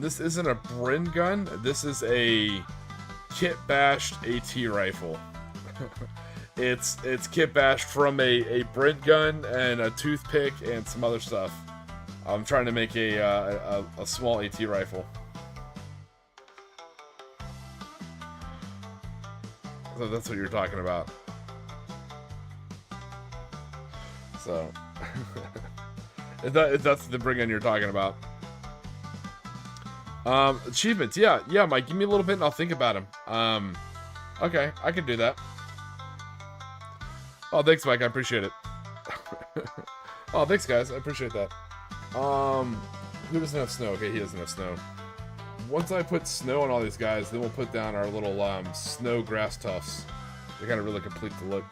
This isn't a Bren gun. This is a kit bashed AT rifle. it's kit bashed from a Brent gun and a toothpick and some other stuff. I'm trying to make a small AT rifle. So that's what you're talking about. So if that's the Brent gun you're talking about. Achievements, yeah, Mike, give me a little bit and I'll think about them. Okay, I can do that. Oh, thanks, Mike, I appreciate it. Oh, thanks, guys, I appreciate that. Who doesn't have snow? Okay, he doesn't have snow. Once I put snow on all these guys, then we'll put down our little, snow grass tufts. They kind of really complete the look.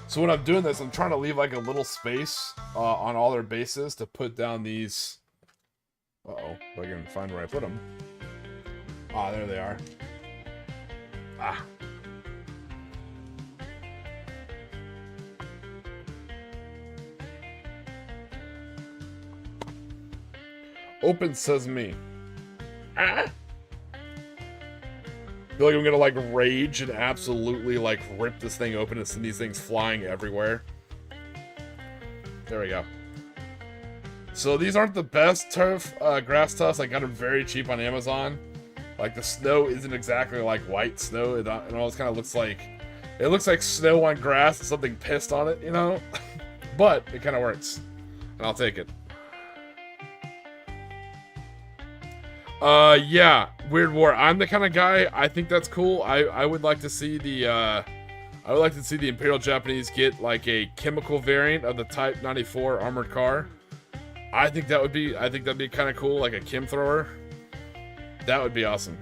So when I'm doing this, I'm trying to leave, like, a little space, on all their bases to put down these... Uh-oh, if I can find where I put them. Ah, there they are. Ah. Open sesame. Ah! feel like I'm gonna like rage and absolutely like rip this thing open and send these things flying everywhere. There we go. So these aren't the best turf grass tufts. I got them very cheap on Amazon. Like the snow isn't exactly like white snow. It almost kind of looks like, it looks like snow on grass with something pissed on it, you know? But it kind of works, and I'll take it. Yeah, Weird War. I'm the kind of guy, I think that's cool. I would like to see the, I would like to see the Imperial Japanese get like a chemical variant of the Type 94 armored car. I think that'd be kind of cool, like a chem thrower. That would be awesome.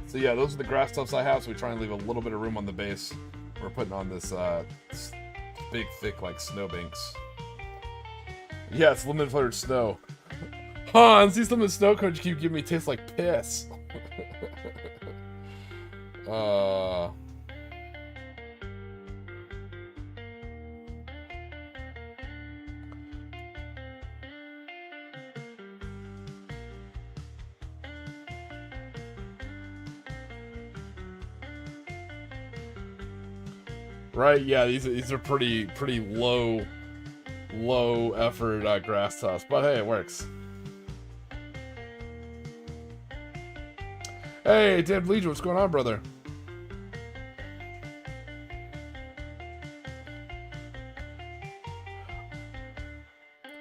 So yeah, those are the grass tufts I have, so we try and leave a little bit of room on the base. We're putting on this big, thick, like, snow banks. Yeah, it's limited flavored snow. Hans, these limited snow cones you keep giving me taste like piss. Right, yeah, these are pretty low effort grass tufts, but hey, it works. Hey, Damned Legion, what's going on, brother?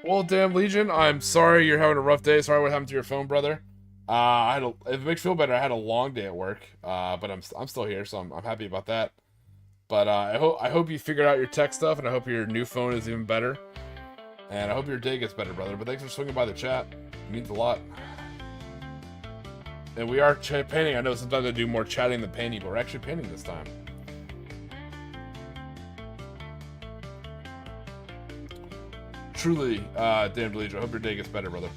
Well, Damned Legion, I'm sorry you're having a rough day. Sorry what happened to your phone, brother. If it makes you feel better, I had a long day at work, but I'm still here, so I'm happy about that. But I hope you figured out your tech stuff, and I hope your new phone is even better. And I hope your day gets better, brother. But thanks for swinging by the chat. It means a lot. And we are painting. I know sometimes I do more chatting than painting, but we're actually painting this time. Truly, Damned Legion, I hope your day gets better, brother.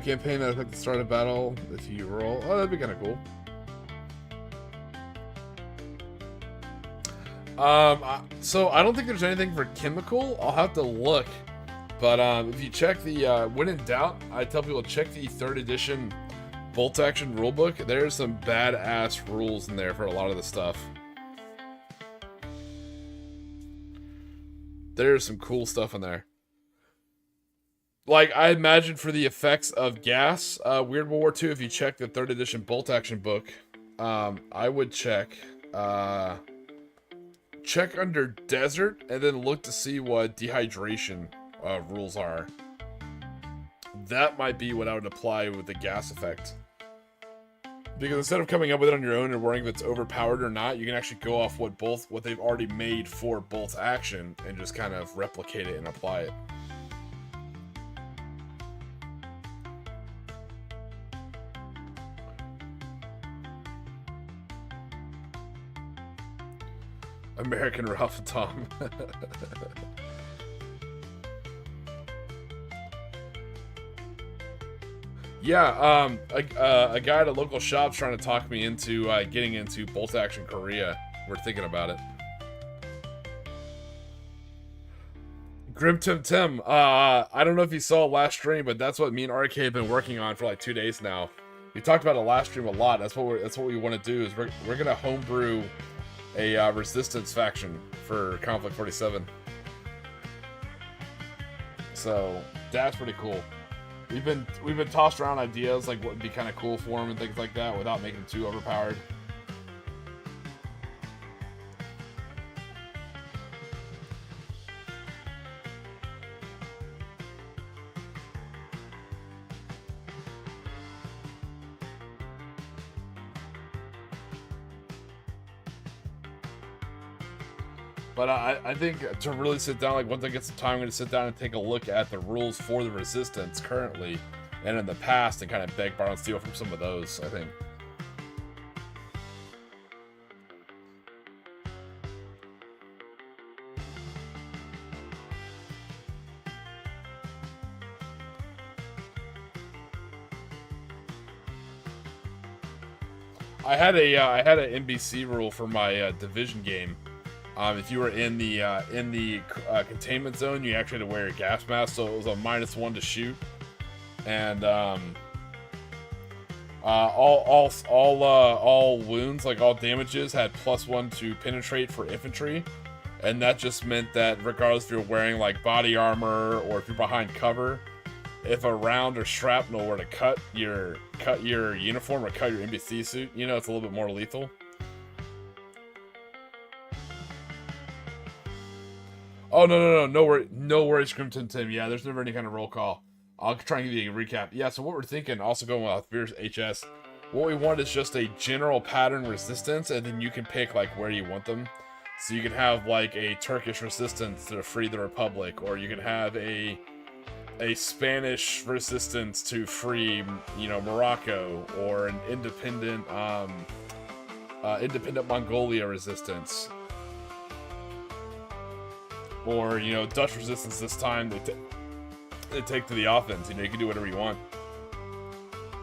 Campaign that looks like the start of battle if you roll. Oh, that'd be kind of cool. So I don't think there's anything for chemical. I'll have to look. But if you check the, when in doubt, I tell people check the 3rd edition bolt action rulebook. There's some badass rules in there for a lot of the stuff. There's some cool stuff in there. Like, I imagine for the effects of gas, Weird World War II, if you check the 3rd edition bolt action book, I would check under desert, and then look to see what dehydration rules are. That might be what I would apply with the gas effect. Because instead of coming up with it on your own and worrying if it's overpowered or not, you can actually go off what they've already made for bolt action and just kind of replicate it and apply it. American Ralph and Tom. Yeah, a guy at a local shop's trying to talk me into getting into bolt action Korea. We're thinking about it. Grim Tim Tim. I don't know if you saw last stream, but that's what me and RK have been working on for like 2 days now. We talked about it last stream a lot. That's what we want to do. Is we're gonna homebrew a resistance faction for Konflikt 47. So that's pretty cool. we've been tossed around ideas like what would be kind of cool for him and things like that without making him too overpowered. But I think to really sit down, like once I get some time, I'm going to sit down and take a look at the rules for the Resistance currently and in the past and kind of beg, borrow, and steal from some of those, I think. I had an NBC rule for my Division game. If you were in the containment zone, you actually had to wear a gas mask, so it was a -1 to shoot, and all wounds, like all damages, had +1 to penetrate for infantry, and that just meant that regardless if you're wearing like body armor or if you're behind cover, if a round or shrapnel were to cut your uniform or cut your NBC suit, you know, it's a little bit more lethal. Oh, no worries, Crimson Tim. Yeah, there's never any kind of roll call. I'll try and give you a recap. Yeah, so what we're thinking, also going with Fierce HS, what we want is just a general pattern resistance, and then you can pick like where you want them. So you can have like a Turkish resistance to free the Republic, or you can have a Spanish resistance to free, you know, Morocco, or an independent Mongolia resistance. Or, you know, Dutch resistance this time, they take to the offense. You know, you can do whatever you want.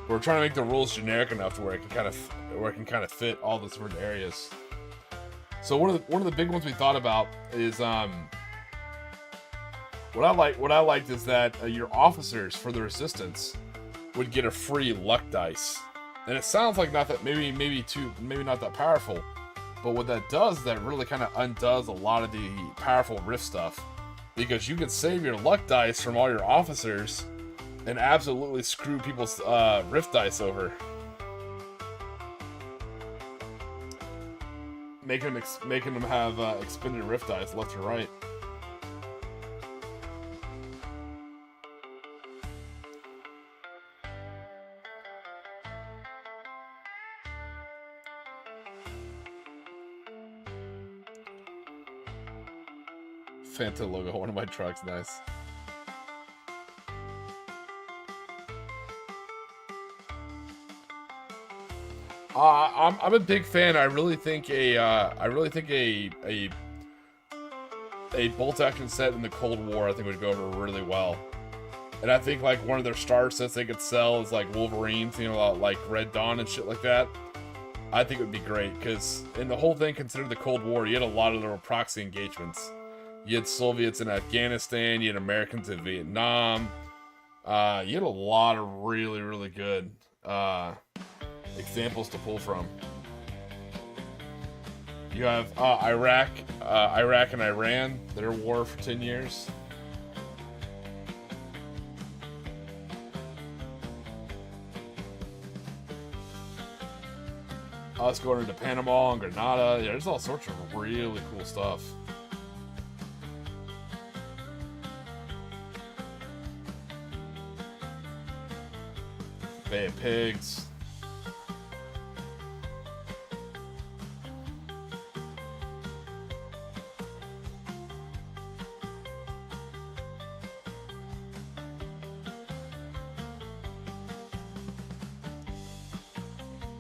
We're trying to make the rules generic enough to where it can kind of fit all the different areas. So one of the big ones we thought about is what I liked is that your officers for the resistance would get a free luck dice, and it sounds like maybe not that powerful. But what that does is that really kind of undoes a lot of the powerful rift stuff, because you can save your luck dice from all your officers and absolutely screw people's rift dice over, making them have expended rift dice left or right. Fanta logo on one of my trucks, nice. I'm a big fan. I really think a bolt action set in the Cold War I think would go over really well. And I think like one of their star sets they could sell is like Wolverines, you know, like Red Dawn and shit like that. I think it would be great, because in the whole thing, considered the Cold War, you had a lot of little proxy engagements. You had Soviets in Afghanistan, you had Americans in Vietnam. You had a lot of really, really good examples to pull from. You have Iraq and Iran, their war for 10 years. Us going into Panama and Grenada. Yeah, there's all sorts of really cool stuff. Bay of Pigs.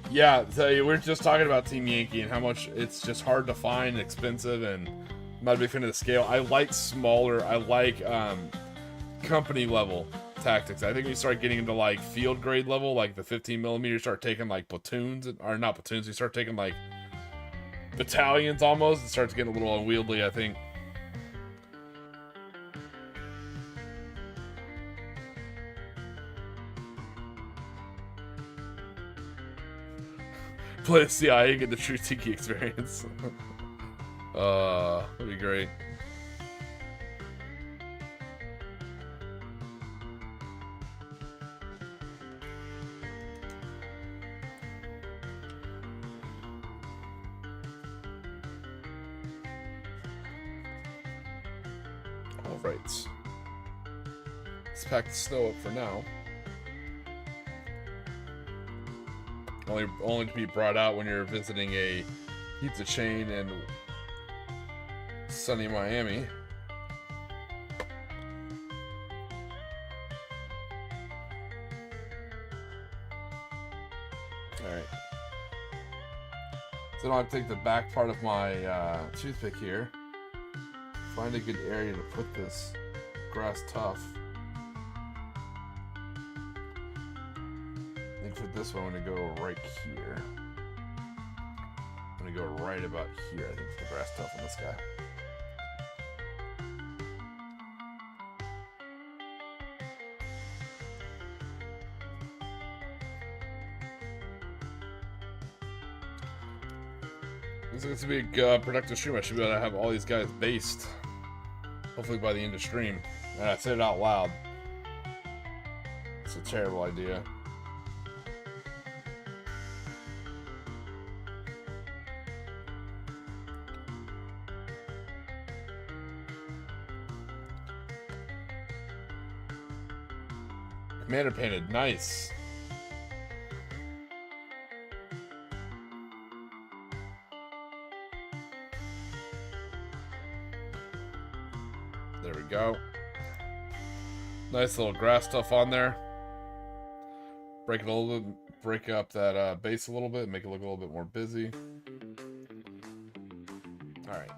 Yeah, so we're just talking about Team Yankee and how much it's just hard to find and expensive, and I'm not a big fan of the scale. I like smaller, I like company level tactics. I think when you start getting into like field grade level, like the 15mm, you start taking like platoons, or not platoons, you start taking like battalions almost. It starts getting a little unwieldy, I think. Play the CIA and get the true Tiki experience. That'd be great. Alright. Let's pack the snow up for now. Only to be brought out when you're visiting a pizza chain in sunny Miami. Alright. So now I take the back part of my toothpick here. Find a good area to put this grass tuff. I think for this one I'm going to go right here. I'm going to go right about here, I think, for the grass tuff on this guy. Looks like it's going to be a productive stream. I should be able to have all these guys based. Hopefully by the end of stream. And I said it out loud. It's a terrible idea. Commander painted, nice. There we go. Nice little grass stuff on there. Break it a little bit, break up that base a little bit, make it look a little bit more busy. All right.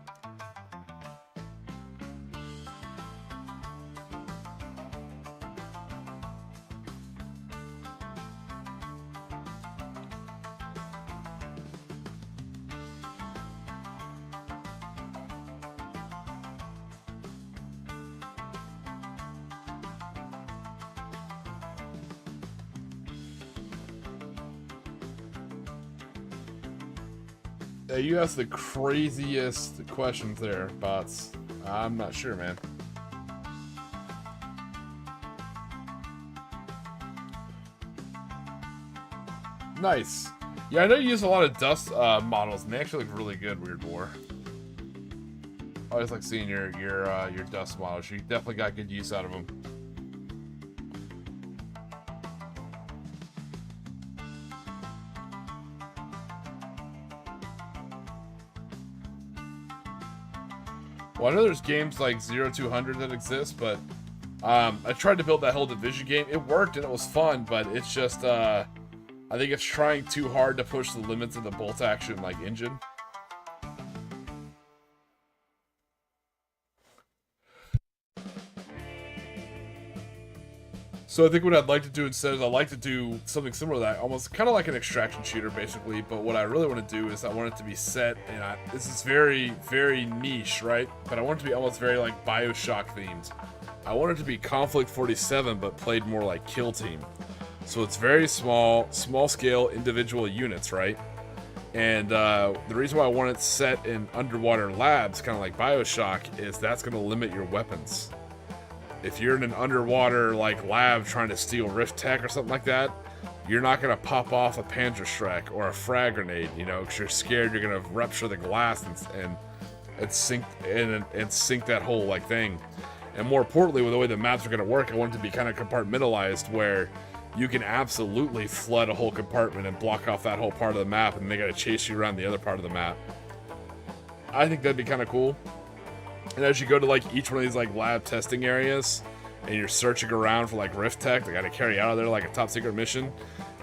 You asked the craziest questions there, bots. I'm not sure, man. Nice. Yeah, I know you use a lot of dust models, and they actually look really good, Weird War. I always like seeing your dust models. You definitely got good use out of them. Well, I know there's games like 0200 that exist, but I tried to build that whole Division game. It worked and it was fun, but it's just I think it's trying too hard to push the limits of the bolt action like engine. So I think what I'd like to do instead is I'd like to do something similar to that, almost kind of like an extraction shooter basically, but what I really want to do is I want it to be set, and this is very, very niche, right? But I want it to be almost very like Bioshock themed. I want it to be Konflikt 47, but played more like Kill Team. So it's very small scale individual units, right? And the reason why I want it set in underwater labs, kind of like Bioshock, is that's going to limit your weapons. If you're in an underwater like lab trying to steal Rift Tech or something like that, you're not gonna pop off a Panzerschreck or a frag grenade, you know, because you're scared you're gonna rupture the glass and sink that whole like thing. And more importantly, with the way the maps are gonna work, I want it to be kind of compartmentalized where you can absolutely flood a whole compartment and block off that whole part of the map, and they gotta chase you around the other part of the map. I think that'd be kind of cool. And as you go to like each one of these like lab testing areas and you're searching around for like Rift Tech they gotta carry out of there like a top secret mission,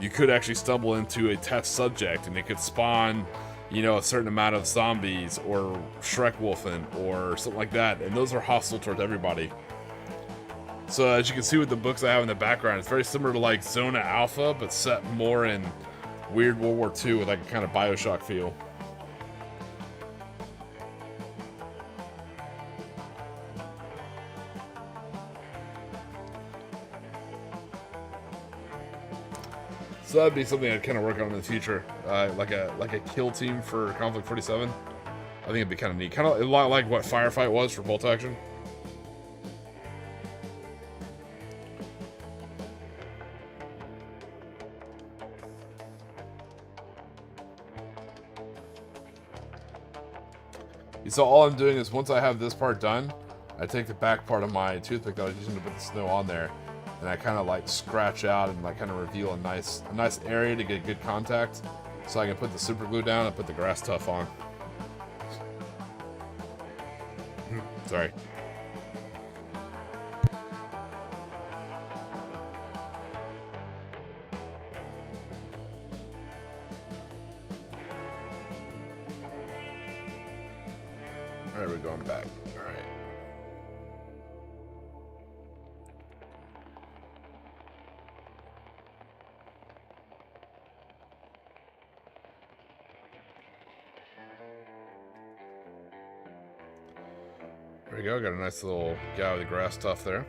you could actually stumble into a test subject and it could spawn, you know, a certain amount of zombies or Schreckwolfen or something like that, and those are hostile towards everybody. So as you can see with the books I have in the background, it's very similar to like Zona Alpha, but set more in weird World War II with like a kind of Bioshock feel. So that'd be something I'd kind of work on in the future, like a kill team for Konflikt 47. I think it'd be kind of neat, kind of a lot like what Firefight was for bolt action. So all I'm doing is once I have this part done, I take the back part of my toothpick that I was using to put the snow on there, and I kind of like scratch out and like kind of reveal a nice area to get good contact, so I can put the super glue down and put the grass tuff on. Sorry. Alright, we're going back. Alright. There we go, got a nice little guy with the grass tuff there.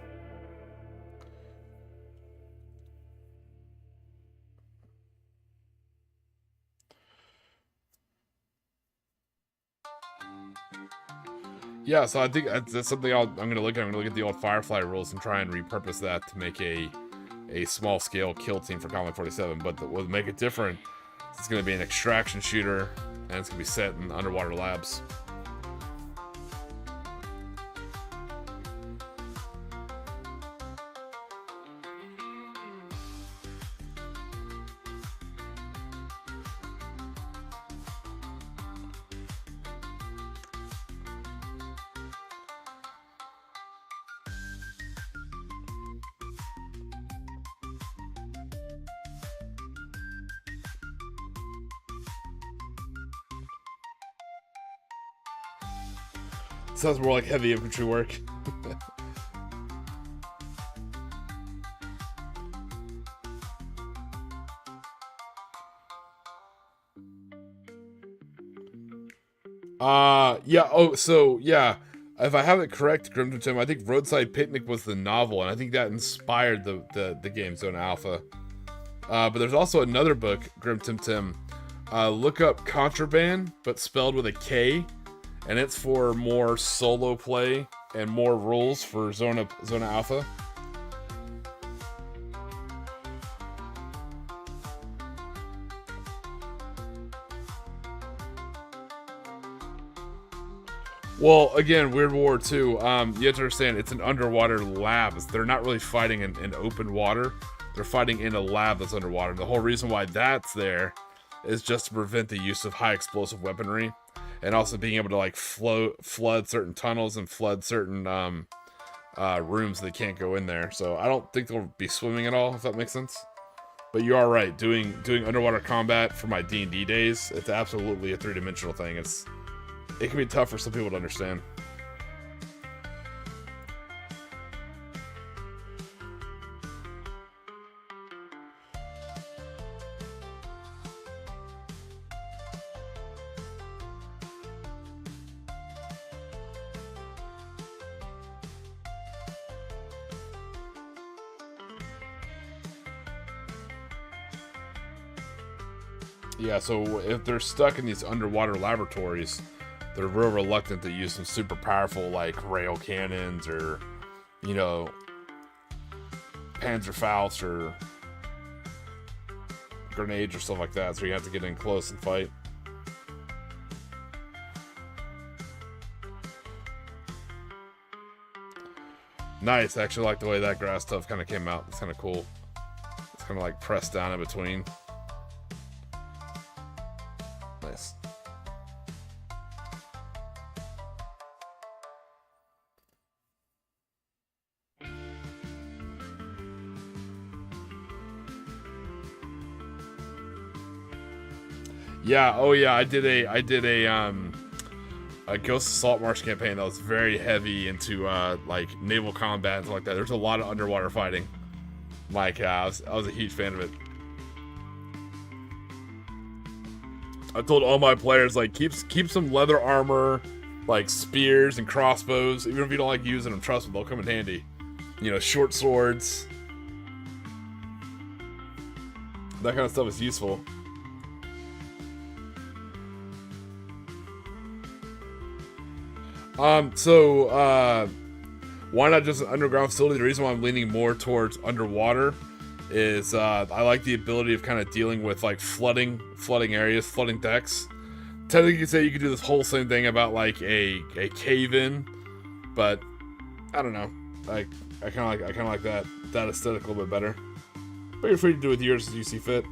Yeah, so I think that's something I'm going to look at. I'm going to look at the old Firefly rules and try and repurpose that to make a small-scale kill team for Konflikt 47. But what would make it different, it's going to be an extraction shooter, and it's going to be set in underwater labs. Sounds more like heavy infantry work. Yeah, oh, so, yeah. If I have it correct, Grim Tim Tim, I think Roadside Picnic was the novel, and I think that inspired the game Zona Alpha. But there's also another book, Grim Tim Tim. Look up Contraband, but spelled with a K. And it's for more solo play and more rules for Zona Alpha. Well, again, Weird War 2, you have to understand, it's an underwater lab. They're not really fighting in open water. They're fighting in a lab that's underwater. And the whole reason why that's there is just to prevent the use of high explosive weaponry. And also being able to like flood certain tunnels and flood certain rooms that can't go in there. So I don't think they'll be swimming at all, if that makes sense. But you are right. Doing underwater combat for my D&D days, it's absolutely a three-dimensional thing. It can be tough for some people to understand. Yeah, so if they're stuck in these underwater laboratories, they're real reluctant to use some super powerful, like, rail cannons or, you know, Panzerfaust or grenades or stuff like that, so you have to get in close and fight. Nice, I actually like the way that grass stuff kind of came out. It's kind of cool. It's kind of like pressed down in between. Nice. Yeah, oh yeah, I did a Ghost of Saltmarsh campaign that was very heavy into like naval combat and stuff like that. There's a lot of underwater fighting. Like I was a huge fan of it. I told all my players, like, keep some leather armor, like spears and crossbows. Even if you don't like using them, trust me, they'll come in handy. You know, short swords. That kind of stuff is useful. Why not just an underground facility? The reason why I'm leaning more towards underwater is I like the ability of kind of dealing with like flooding areas, flooding decks. Technically, you could say you could do this whole same thing about like a cave-in, but I don't know. I kind of like that aesthetic a little bit better. But you're free to do with yours as you see fit.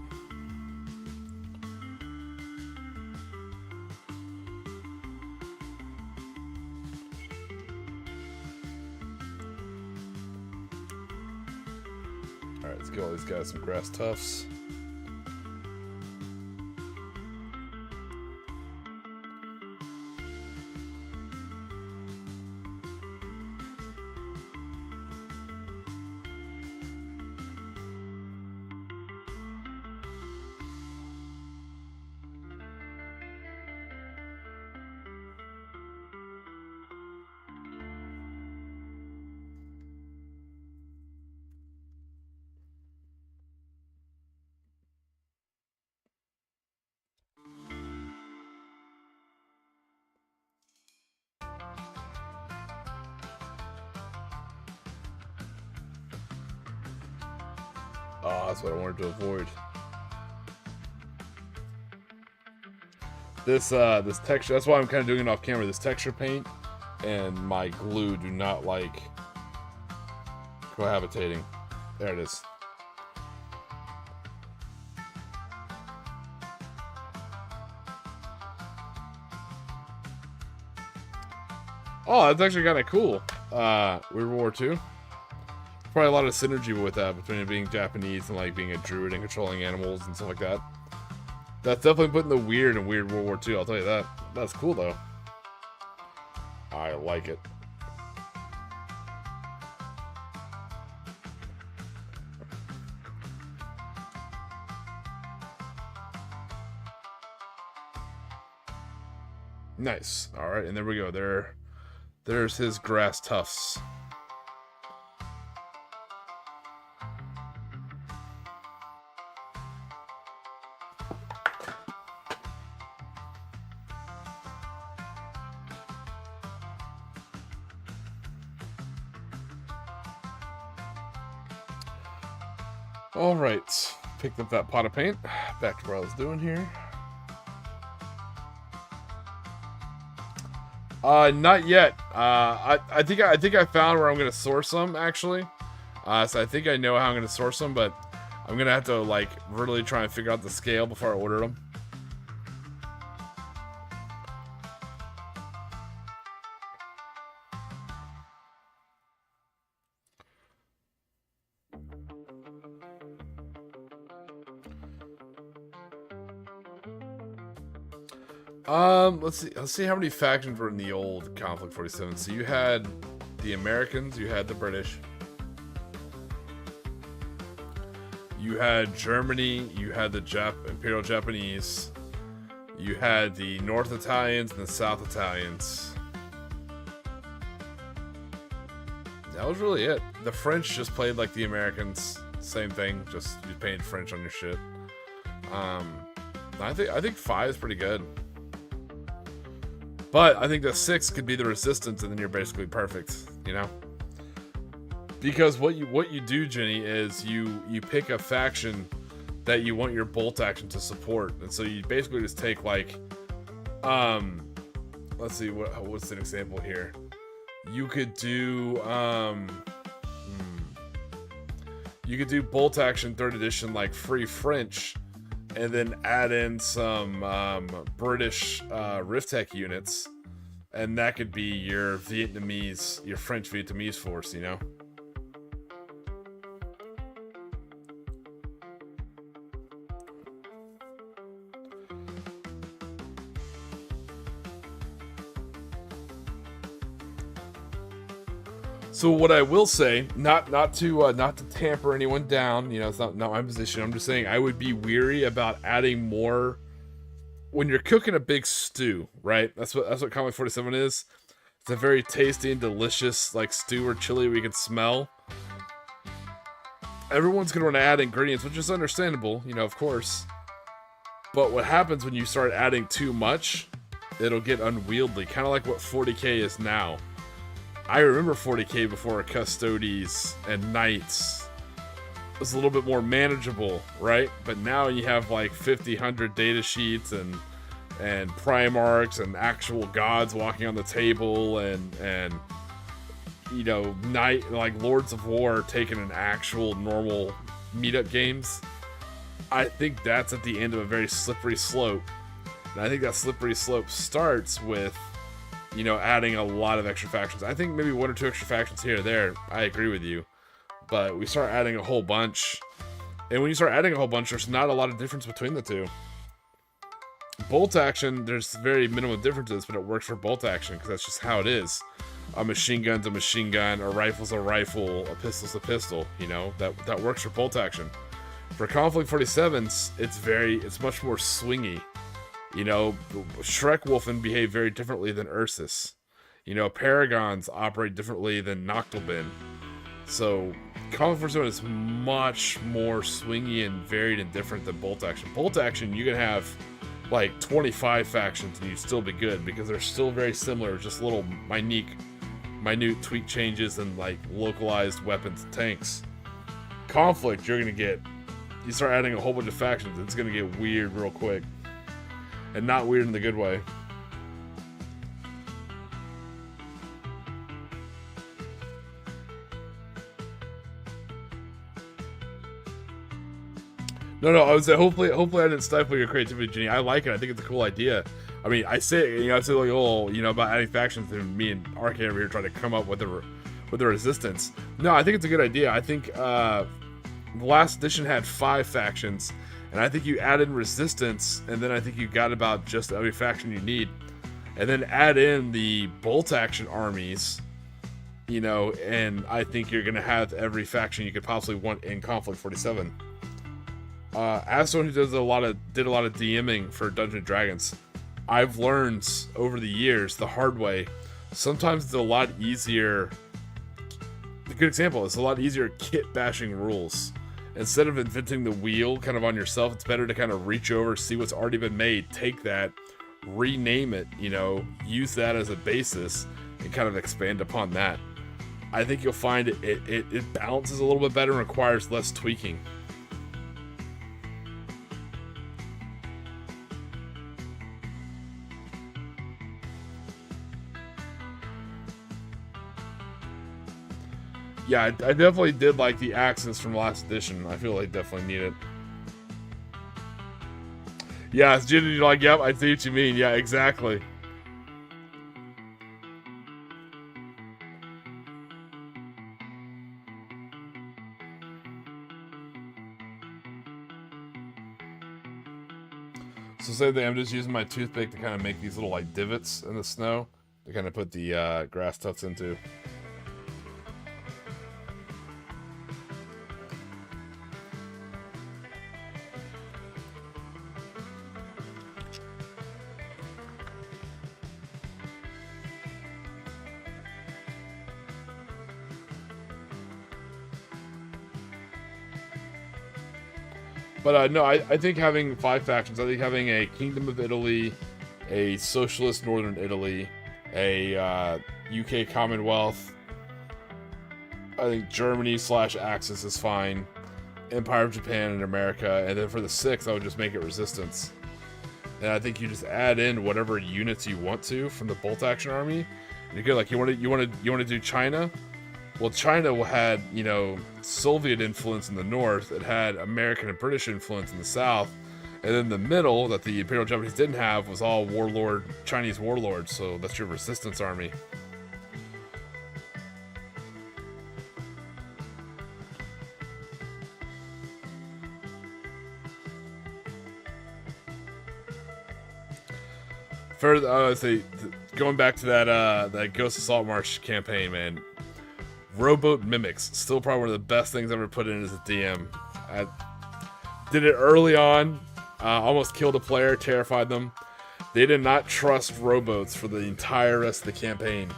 Alright, let's give all these guys some grass tufts. Oh, that's what I wanted to avoid. This texture, that's why I'm kind of doing it off camera. This texture paint and my glue do not like cohabitating. There it is. Oh, that's actually kind of cool. World War II. Probably a lot of synergy with that between it being Japanese and like being a druid and controlling animals and stuff like that. That's definitely putting the weird in Weird World War II, I'll tell you that. That's cool though. I like it. Nice. Alright, and there we go. There's his grass tufts. Alright, picked up that pot of paint. Back to what I was doing here. Not yet. I think I found where I'm gonna source them actually. So I think I know how I'm gonna source them, but I'm gonna have to like really try and figure out the scale before I order them. Let's see how many factions were in the old Konflikt 47. So you had the Americans, you had the British, you had Germany, you had the Imperial Japanese, you had the North Italians and the South Italians. That was really it. The French just played like the Americans, same thing, just you painted French on your shit. I think 5 is pretty good. But I think the 6 could be the resistance, and then you're basically perfect, you know? Because what you do, Jenny, is you pick a faction that you want your bolt action to support, and so you basically just take like, let's see what's an example here. You could do you could do bolt action 3rd edition like Free French, and then add in some British Rift Tech units, and that could be your French Vietnamese force, you know? So what I will say, not to tamper anyone down, you know, it's not my position. I'm just saying I would be weary about adding more when you're cooking a big stew, right? That's what Konflikt 47 is. It's a very tasty and delicious like stew or chili we can smell. Everyone's gonna want to add ingredients, which is understandable, you know, of course. But what happens when you start adding too much, it'll get unwieldy, kind of like what 40k is now. I remember 40k before Custodes and Knights. It was a little bit more manageable, right? But now you have like 50, 100 data sheets and Primarchs and actual gods walking on the table and you know, night like Lords of War taking an actual normal meetup games, I think that's at the end of a very slippery slope. And I think that slippery slope starts with, you know, adding a lot of extra factions. I think maybe 1 or 2 extra factions here or there. I agree with you. But we start adding a whole bunch. And when you start adding a whole bunch, there's not a lot of difference between the two. Bolt action, there's very minimal differences, but it works for bolt action because that's just how it is. A machine gun's a machine gun, a rifle's a rifle, a pistol's a pistol. You know, that works for bolt action. For Konflikt 47s, it's much more swingy. You know, Schreckwolfen behave very differently than Ursus. You know, Paragons operate differently than Noctilbin. So, Konflikt 47 is much more swingy and varied and different than bolt action. Bolt action, you can have like 25 factions and you'd still be good because they're still very similar, just little minute tweak changes and like localized weapons and tanks. Konflikt, you start adding a whole bunch of factions, it's gonna get weird real quick. And not weird in the good way. No, I was hopefully I didn't stifle your creativity, Jenny. I like it. I think it's a cool idea. I mean, I say like, oh, you know, about adding factions, and me and RK over here trying to come up with the resistance. No, I think it's a good idea. I think the last edition had 5 factions, and I think you add in resistance, and then I think you got about just every faction you need, and then add in the bolt action armies, you know, and I think you're gonna have every faction you could possibly want in Konflikt 47. As someone who did a lot of DMing for Dungeons & Dragons, I've learned over the years the hard way. Sometimes it's a lot easier. A good example is a lot easier kit bashing rules. Instead of inventing the wheel kind of on yourself, it's better to kind of reach over, see what's already been made, take that, rename it, you know, use that as a basis, and kind of expand upon that. I think you'll find it balances a little bit better and requires less tweaking. Yeah, I definitely did like the axes from last edition. I feel like definitely need it. Yeah, it's Jenny, like, yep, I see what you mean. Yeah, exactly. So say that I'm just using my toothpick to kind of make these little like divots in the snow to kind of put the grass tufts into. But no, I think having 5 factions, I think having a Kingdom of Italy, a Socialist Northern Italy, a UK Commonwealth, I think Germany / Axis is fine, Empire of Japan and America, and then for the 6th, I would just make it Resistance. And I think you just add in whatever units you want to from the bolt action army. And you go like you want to do China. Well, China had, you know, Soviet influence in the north. It had American and British influence in the south. And then the middle, that the Imperial Japanese didn't have, was all Chinese warlords. So that's your resistance army. Further, going back to that Ghost of Saltmarsh campaign, man. Rowboat Mimics, still probably one of the best things I've ever put in as a DM. I did it early on, almost killed a player, terrified them. They did not trust rowboats for the entire rest of the campaign.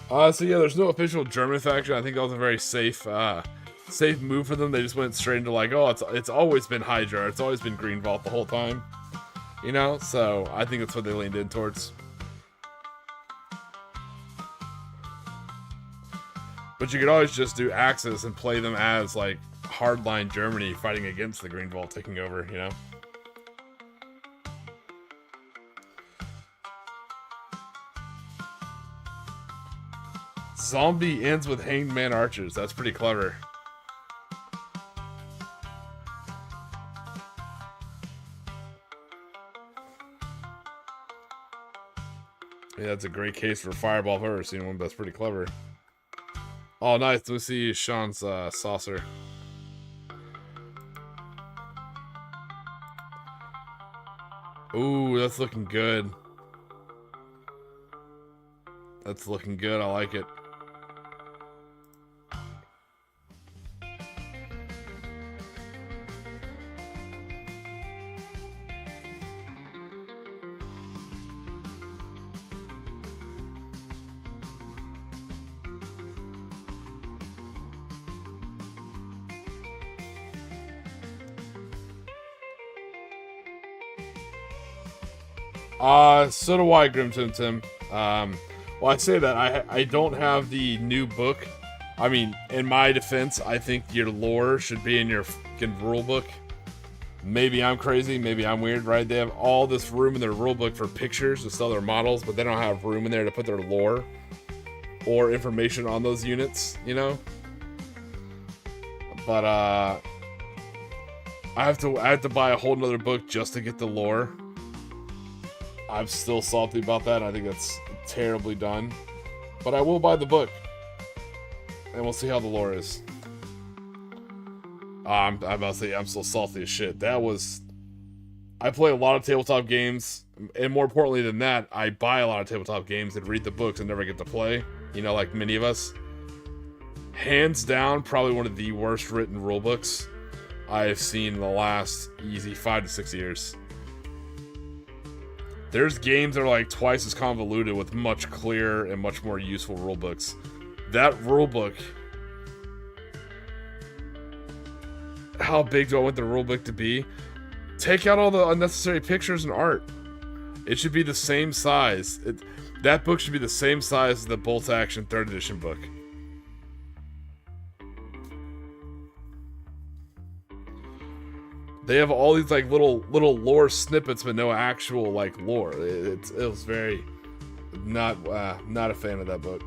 So yeah, there's no official German faction. I think that was a very safe move for them. They just went straight into like, oh, it's always been Hydra, it's always been Green Vault the whole time, you know. So I think that's what they leaned in towards. But you could always just do Axis and play them as like hardline Germany fighting against the Green Vault taking over, you know? Zombie ends with hanged man archers. That's pretty clever. Yeah, that's a great case for Fireball. I've ever seen one, but that's pretty clever. Oh, nice. Let's see Sean's saucer. Ooh, that's looking good. That's looking good. I like it. So do I, Grim Tim Tim. Well, I say that I don't have the new book. I mean, in my defense, I think your lore should be in your fucking rule book. Maybe I'm crazy, maybe I'm weird, right? They have all this room in their rule book for pictures to sell their models, but they don't have room in there to put their lore or information on those units, you know? But I have to buy a whole nother book just to get the lore. I'm still salty about that. I think that's terribly done. But I will buy the book. And we'll see how the lore is. I'm about to say, I'm still salty as shit. That was... I play a lot of tabletop games. And more importantly than that, I buy a lot of tabletop games and read the books and never get to play. You know, like many of us. Hands down, probably one of the worst written rulebooks I have seen in the last easy 5 to 6 years. There's games that are like twice as convoluted with much clearer and much more useful rulebooks. That rulebook... How big do I want the rulebook to be? Take out all the unnecessary pictures and art. It should be the same size. That book should be the same size as the Bolt Action 3rd edition book. They have all these like little lore snippets, but no actual like lore. It was very not a fan of that book.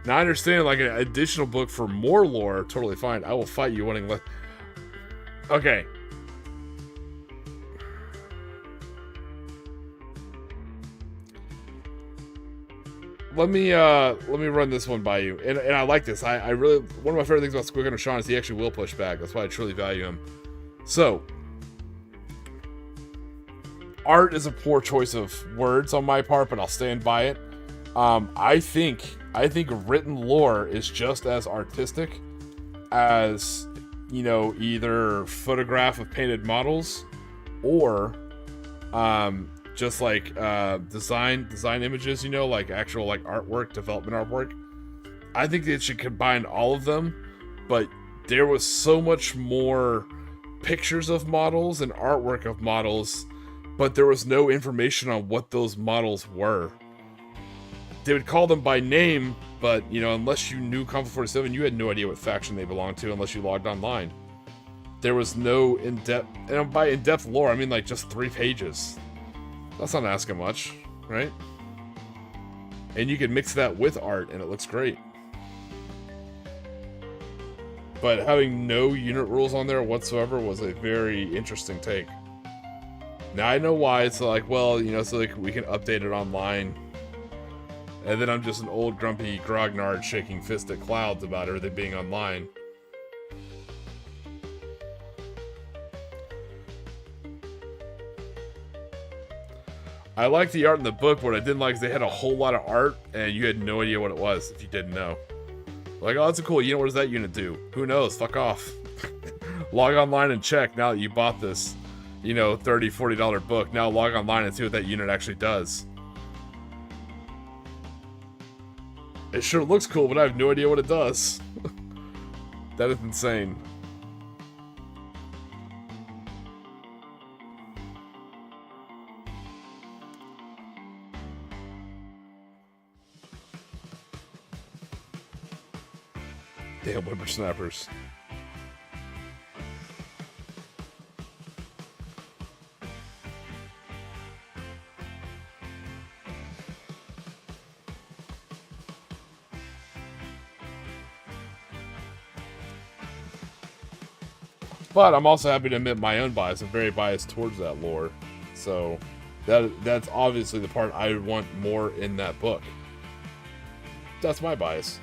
Now I understand like an additional book for more lore, totally fine. I will fight you wanting less. Okay. Let me run this one by you. And I like this. I really, one of my favorite things about Squig Hunter Sean is he actually will push back. That's why I truly value him. So, art is a poor choice of words on my part, but I'll stand by it. I think written lore is just as artistic as, you know, either photograph of painted models or just like design images, you know, like actual like artwork, development artwork. I think it should combine all of them, but there was so much more pictures of models and artwork of models, but there was no information on what those models were. They would call them by name, but, you know, unless you knew Konflikt 47, you had no idea what faction they belonged to unless you logged online. There was no in-depth, and by in-depth lore, I mean like just 3 pages. That's not asking much, right? And you can mix that with art, and it looks great. But having no unit rules on there whatsoever was a very interesting take. Now I know why. It's like, well, you know, so like we can update it online. And then I'm just an old grumpy grognard shaking fist at clouds about everything being online. I liked the art in the book, but what I didn't like is they had a whole lot of art, and you had no idea what it was if you didn't know. Like, oh, that's a cool unit. What does that unit do? Who knows? Fuck off. Log online and check now that you bought this, you know, $30, $40 book. Now log online and see what that unit actually does. It sure looks cool, but I have no idea what it does. That is insane. Damn whippersnappers. But I'm also happy to admit my own bias. I'm very biased towards that lore. So that's obviously the part I want more in that book. That's my bias.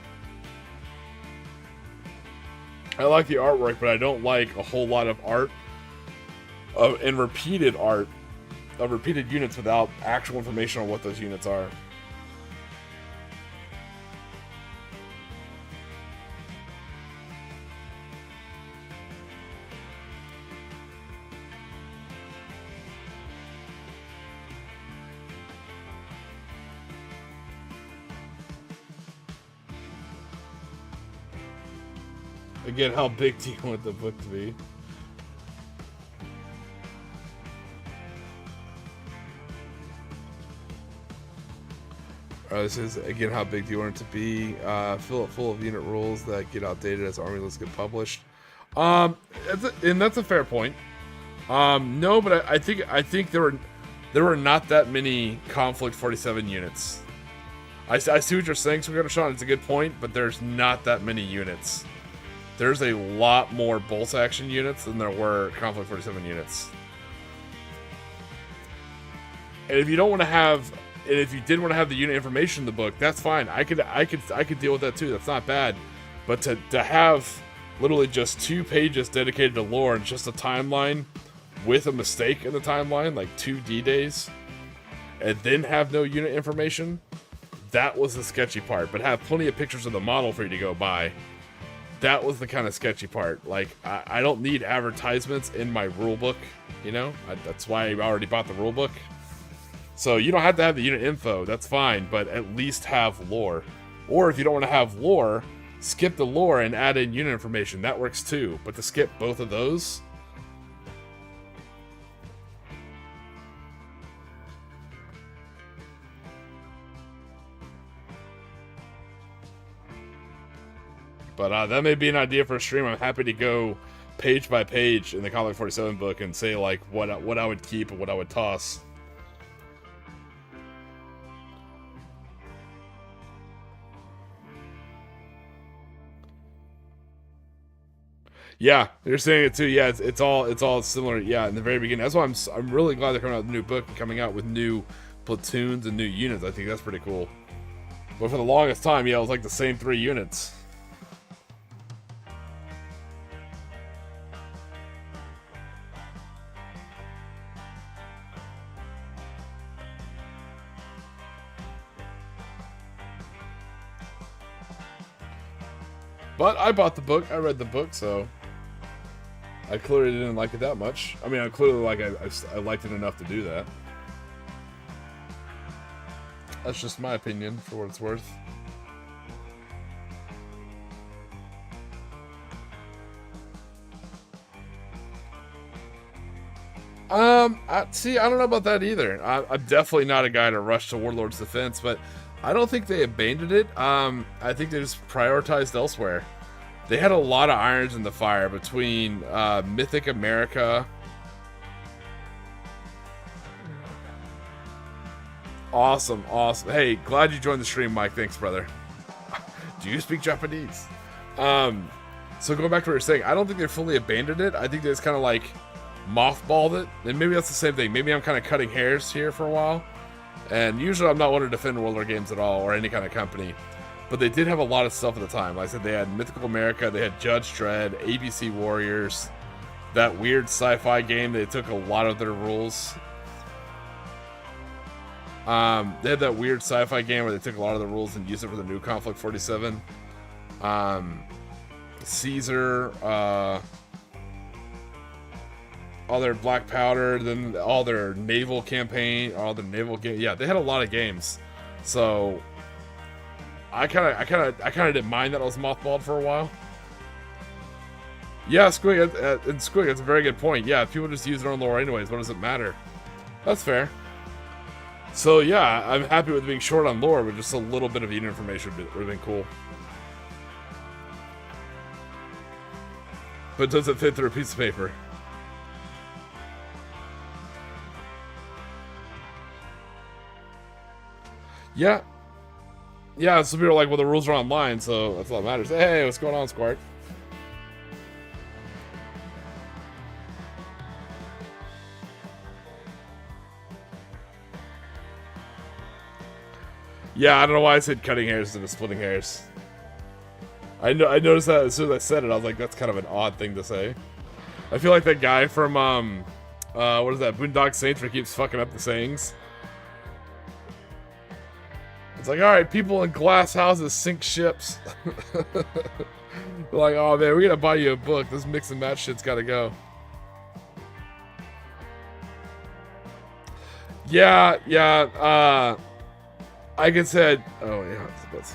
I like the artwork, but I don't like a whole lot of art and repeated art of repeated units without actual information on what those units are. Again, how big do you want the book to be? This is, again, how big do you want it to be? Fill it full of unit rules that get outdated as army lists get published. And that's a fair point. No, but I think there were not that many Konflikt 47 units. I see what you're saying, so Sean. It's a good point, but there's not that many units. There's a lot more bolt action units than there were Konflikt 47 units. And if you don't want to have, and if you did want to have the unit information in the book, that's fine. I could deal with that too. That's not bad. But to have literally just 2 pages dedicated to lore and just a timeline with a mistake in the timeline, like 2 D-days, and then have no unit information, that was the sketchy part. But have plenty of pictures of the model for you to go by. That was the kind of sketchy part. Like, I don't need advertisements in my rulebook, you know? That's why I already bought the rulebook. So you don't have to have the unit info, that's fine, but at least have lore. Or if you don't want to have lore, skip the lore and add in unit information. That works too. But to skip both of those... But that may be an idea for a stream. I'm happy to go page by page in the Konflikt 47 book and say like what I would keep and what I would toss. Yeah, you're saying it too. Yeah, it's all similar. Yeah, in the very beginning. That's why I'm really glad they're coming out with a new book and coming out with new platoons and new units. I think that's pretty cool. But for the longest time, yeah, it was like the same 3 units. But I bought the book. I read the book, so I clearly didn't like it that much. I mean, I clearly I liked it enough to do that. That's just my opinion, for what it's worth. See, I don't know about that either. I'm definitely not a guy to rush to Warlord's defense, but I don't think they abandoned it. I think they just prioritized elsewhere. They had a lot of irons in the fire between Mythic America. Awesome. Hey, glad you joined the stream, Mike. Thanks, brother. Do you speak Japanese? So going back to what you're saying, I don't think they fully abandoned it. I think they just kind of like mothballed it. And maybe that's the same thing. Maybe I'm kind of cutting hairs here for a while. And usually I'm not one to defend World War games at all, or any kind of company. But they did have a lot of stuff at the time. Like I said, they had Mythical America, they had Judge Dredd, ABC Warriors, that weird sci-fi game, they took a lot of their rules. They had that weird sci-fi game where they took a lot of the rules and used it for the new Konflikt 47. Caesar, all their Black Powder, then all their naval campaign, all their naval game. Yeah, they had a lot of games. So I kind of didn't mind that I was mothballed for a while. Yeah, Squig, that's a very good point. Yeah, if people just use their own lore anyways, what does it matter? That's fair. So yeah, I'm happy with being short on lore, but just a little bit of unit information would have been cool. but doesn't fit through a piece of paper. Yeah. Yeah, some people are like, well, the rules are online, so that's all that matters. Hey, what's going on, Squart? Yeah, I don't know why I said cutting hairs instead of splitting hairs. I noticed that as soon as I said it, I was like, that's kind of an odd thing to say. I feel like that guy from, what is that, Boondock Saints, where he keeps fucking up the sayings. It's like, alright, people in glass houses sink ships. They're like, oh man, we're gonna buy you a book. This mix and match shit's gotta go. Yeah, I could say, oh yeah, that's...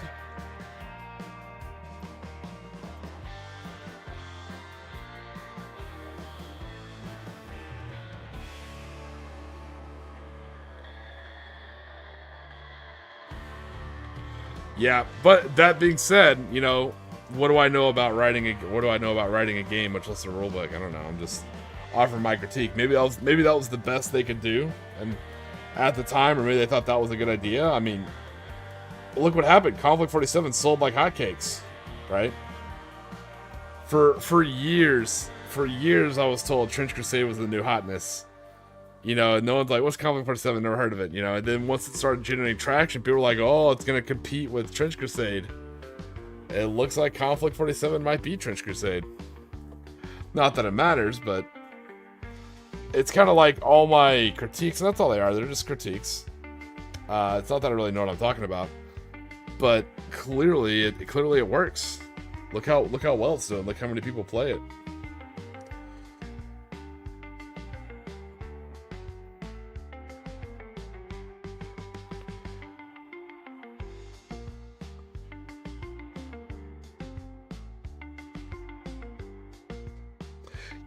Yeah, but that being said, you know, what do I know about writing a game, much less a rulebook? I don't know. I'm just offering my critique. Maybe that was the best they could do, and at the time, or maybe they thought that was a good idea. I mean, look what happened. Konflikt 47 sold like hotcakes, right? For years, I was told Trench Crusade was the new hotness. You know, and no one's like, what's Konflikt 47? Never heard of it, you know. And then once it started generating traction, people were like, oh, it's going to compete with Trench Crusade. It looks like Konflikt 47 might be Trench Crusade. Not that it matters, but it's kind of like all my critiques, and that's all they are. They're just critiques. It's not that I really know what I'm talking about, but clearly it works. Look how well it's doing. Look how many people play it.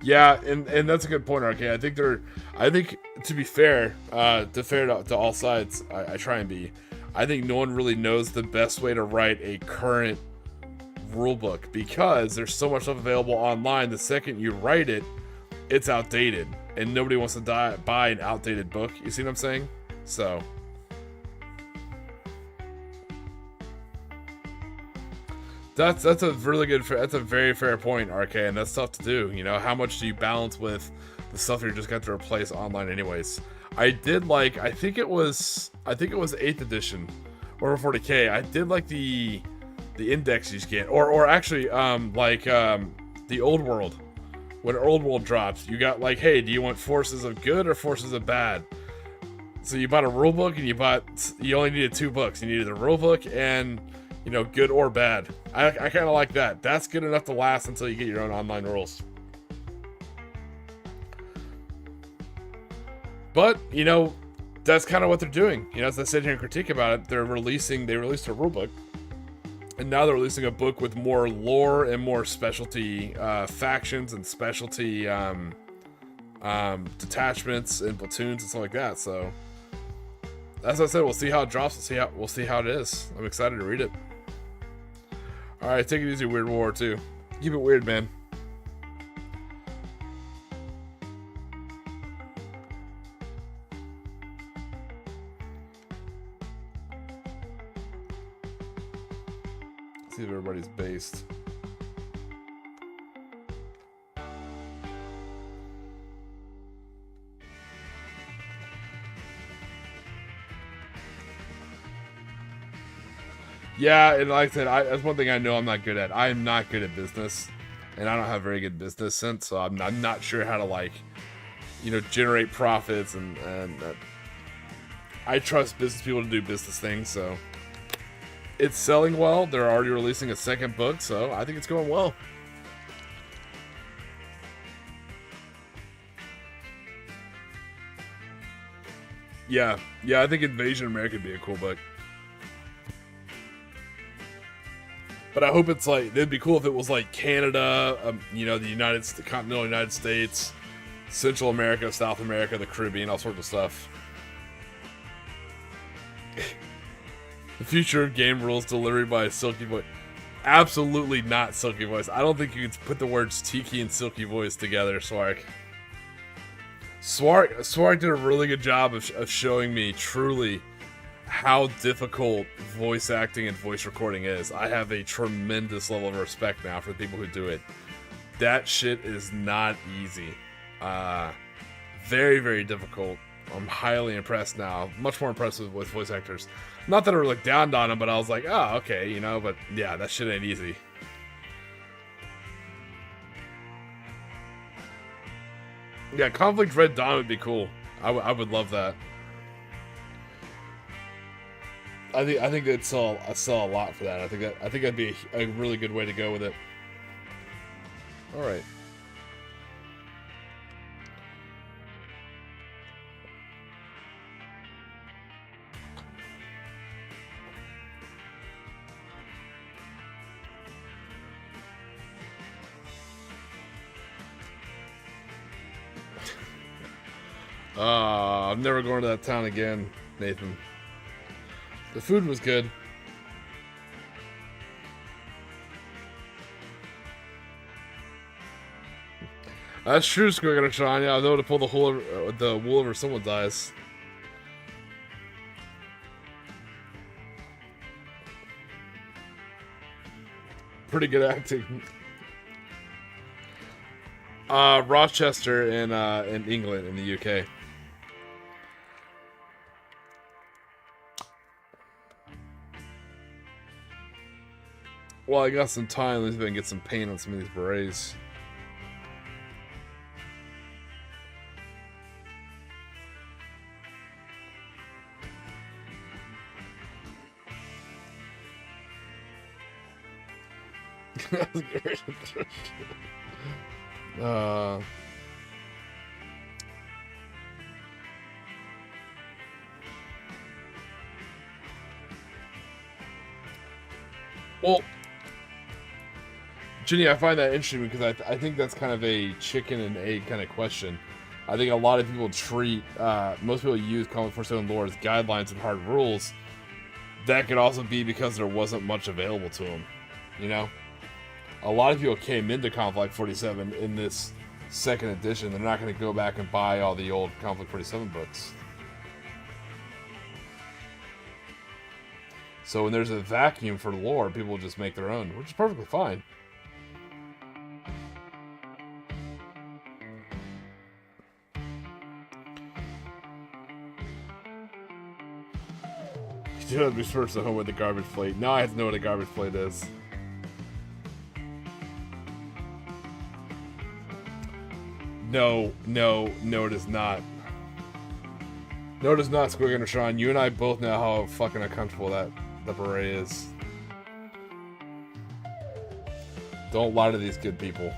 Yeah, and that's a good point, RK. I think to be fair, to all sides, I try and be. I think no one really knows the best way to write a current rulebook because there's so much stuff available online. The second you write it, it's outdated, and nobody wants to buy an outdated book. You see what I'm saying? So. That's a really good, that's a very fair point, RK, and that's tough to do. You know, how much do you balance with the stuff you're just got to replace online anyways? I did like, I think it was 8th edition, or 40K. I did like the index you get, or actually, the Old World. When Old World drops, you got like, hey, do you want forces of good or forces of bad? So you bought a rule book, and you only needed 2 books. You needed a rule book and, you know, good or bad. I kind of like that. That's good enough to last until you get your own online rules. But, you know, that's kind of what they're doing. You know, as I sit here and critique about it, they released a rulebook, and now they're releasing a book with more lore and more specialty factions and specialty detachments and platoons and stuff like that. So, as I said, we'll see how it drops. We'll see how it is. I'm excited to read it. All right, take it easy, Weird War too. Keep it weird, man. Let's see if everybody's based. Yeah, and like I said, that's one thing I know I'm not good at. I am not good at business, and I don't have very good business sense, so I'm not sure how to, like, you know, generate profits, and I trust business people to do business things, so it's selling well. They're already releasing a second book, so I think it's going well. Yeah, I think Invasion America would be a cool book. But I hope it's like, it'd be cool if it was like Canada, you know, the continental United States, Central America, South America, the Caribbean, all sorts of stuff. The future of game rules delivered by a Silky Boy. absolutely not Silky Voice. I don't think you could put the words Tiki and Silky Voice together, Swark. Swark did a really good job of showing me truly how difficult voice acting and voice recording is. I have a tremendous level of respect now for the people who do it. That shit is not easy. Very, very difficult. I'm highly impressed now. Much more impressed with voice actors. Not that I was like down on them, but I was like, oh, okay, you know, but yeah, that shit ain't easy. Yeah, Konflikt Red Dawn would be cool. I would love that. I think they'd sell a lot for that. I think that'd be a really good way to go with it. All right. I'm never going to that town again, Nathan. The food was good. That's true, Squigger Sean. Yeah, I know to pull the wool over someone's eyes. Pretty good acting. Rochester in England, in the UK. Well, I got some time. Let's see if I can get some paint on some of these berets. Well, Ginny, I find that interesting because I think that's kind of a chicken and egg kind of question. I think a lot of people treat, most people use Konflikt 47 lore as guidelines and hard rules. That could also be because there wasn't much available to them, you know? A lot of people came into Konflikt 47 in this second edition. They're not going to go back and buy all the old Konflikt 47 books. So when there's a vacuum for lore, people will just make their own, which is perfectly fine. You do have to be first at home with the garbage plate. Now I have to know what a garbage plate is. No, it is not. No, it is not, Squigger and Sean. You and I both know how fucking uncomfortable that beret is. Don't lie to these good people.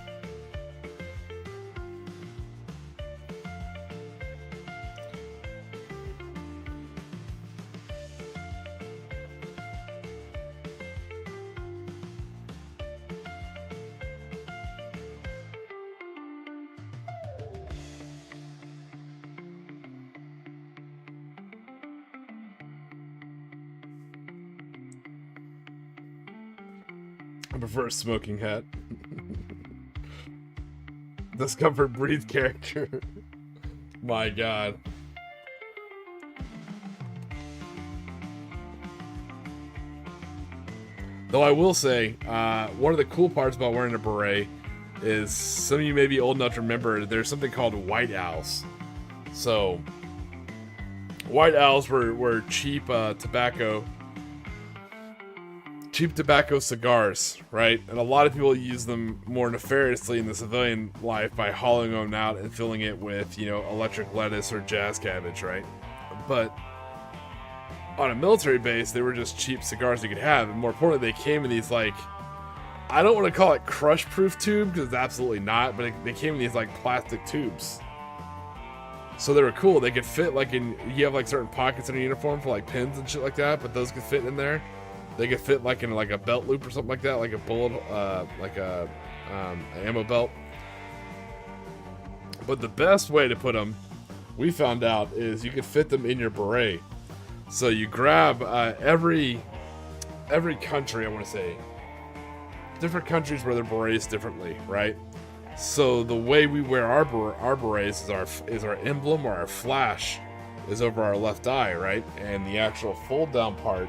I prefer a smoking hat. Discomfort breathe character. My god. Though I will say, one of the cool parts about wearing a beret is some of you may be old enough to remember there's something called white owls. So, white owls were cheap tobacco cigars, right? And a lot of people use them more nefariously in the civilian life by hollowing them out and filling it with, you know, electric lettuce or jazz cabbage, right? But on a military base, they were just cheap cigars you could have, and more importantly, they came in these, like, I don't want to call it crush-proof tube, because it's absolutely not, but they came in these, like, plastic tubes. So they were cool. They could fit, like, you have, like, certain pockets in a uniform for, like, pins and shit like that, but those could fit in there. They could fit like in like a belt loop or something like that, like a bullet, like a ammo belt. But the best way to put them, we found out, is you could fit them in your beret. So you grab every country, I want to say, different countries wear their berets differently, right? So the way we wear our berets is our emblem or our flash is over our left eye, right? And the actual fold down part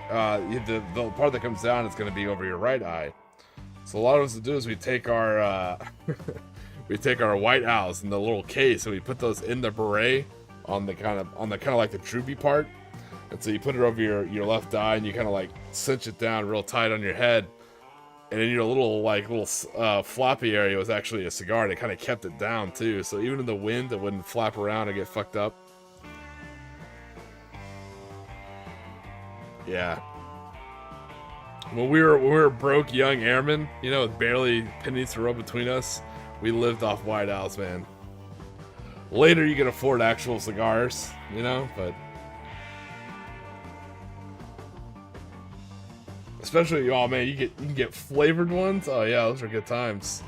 the part that comes down is going to be over your right eye. So a lot of us do is we take our we take our white owls in the little case and we put those in the beret on the kind of like the droopy part. And so you put it over your left eye and you kind of like cinch it down real tight on your head. And in your little floppy area was actually a cigar, and it kind of kept it down too. So even in the wind, it wouldn't flap around and get fucked up. Yeah. When we were broke young airmen, you know, with barely pennies to rub between us, we lived off white owls, man. Later, you can afford actual cigars, you know, but especially, oh man, you can get flavored ones. Oh yeah, those are good times.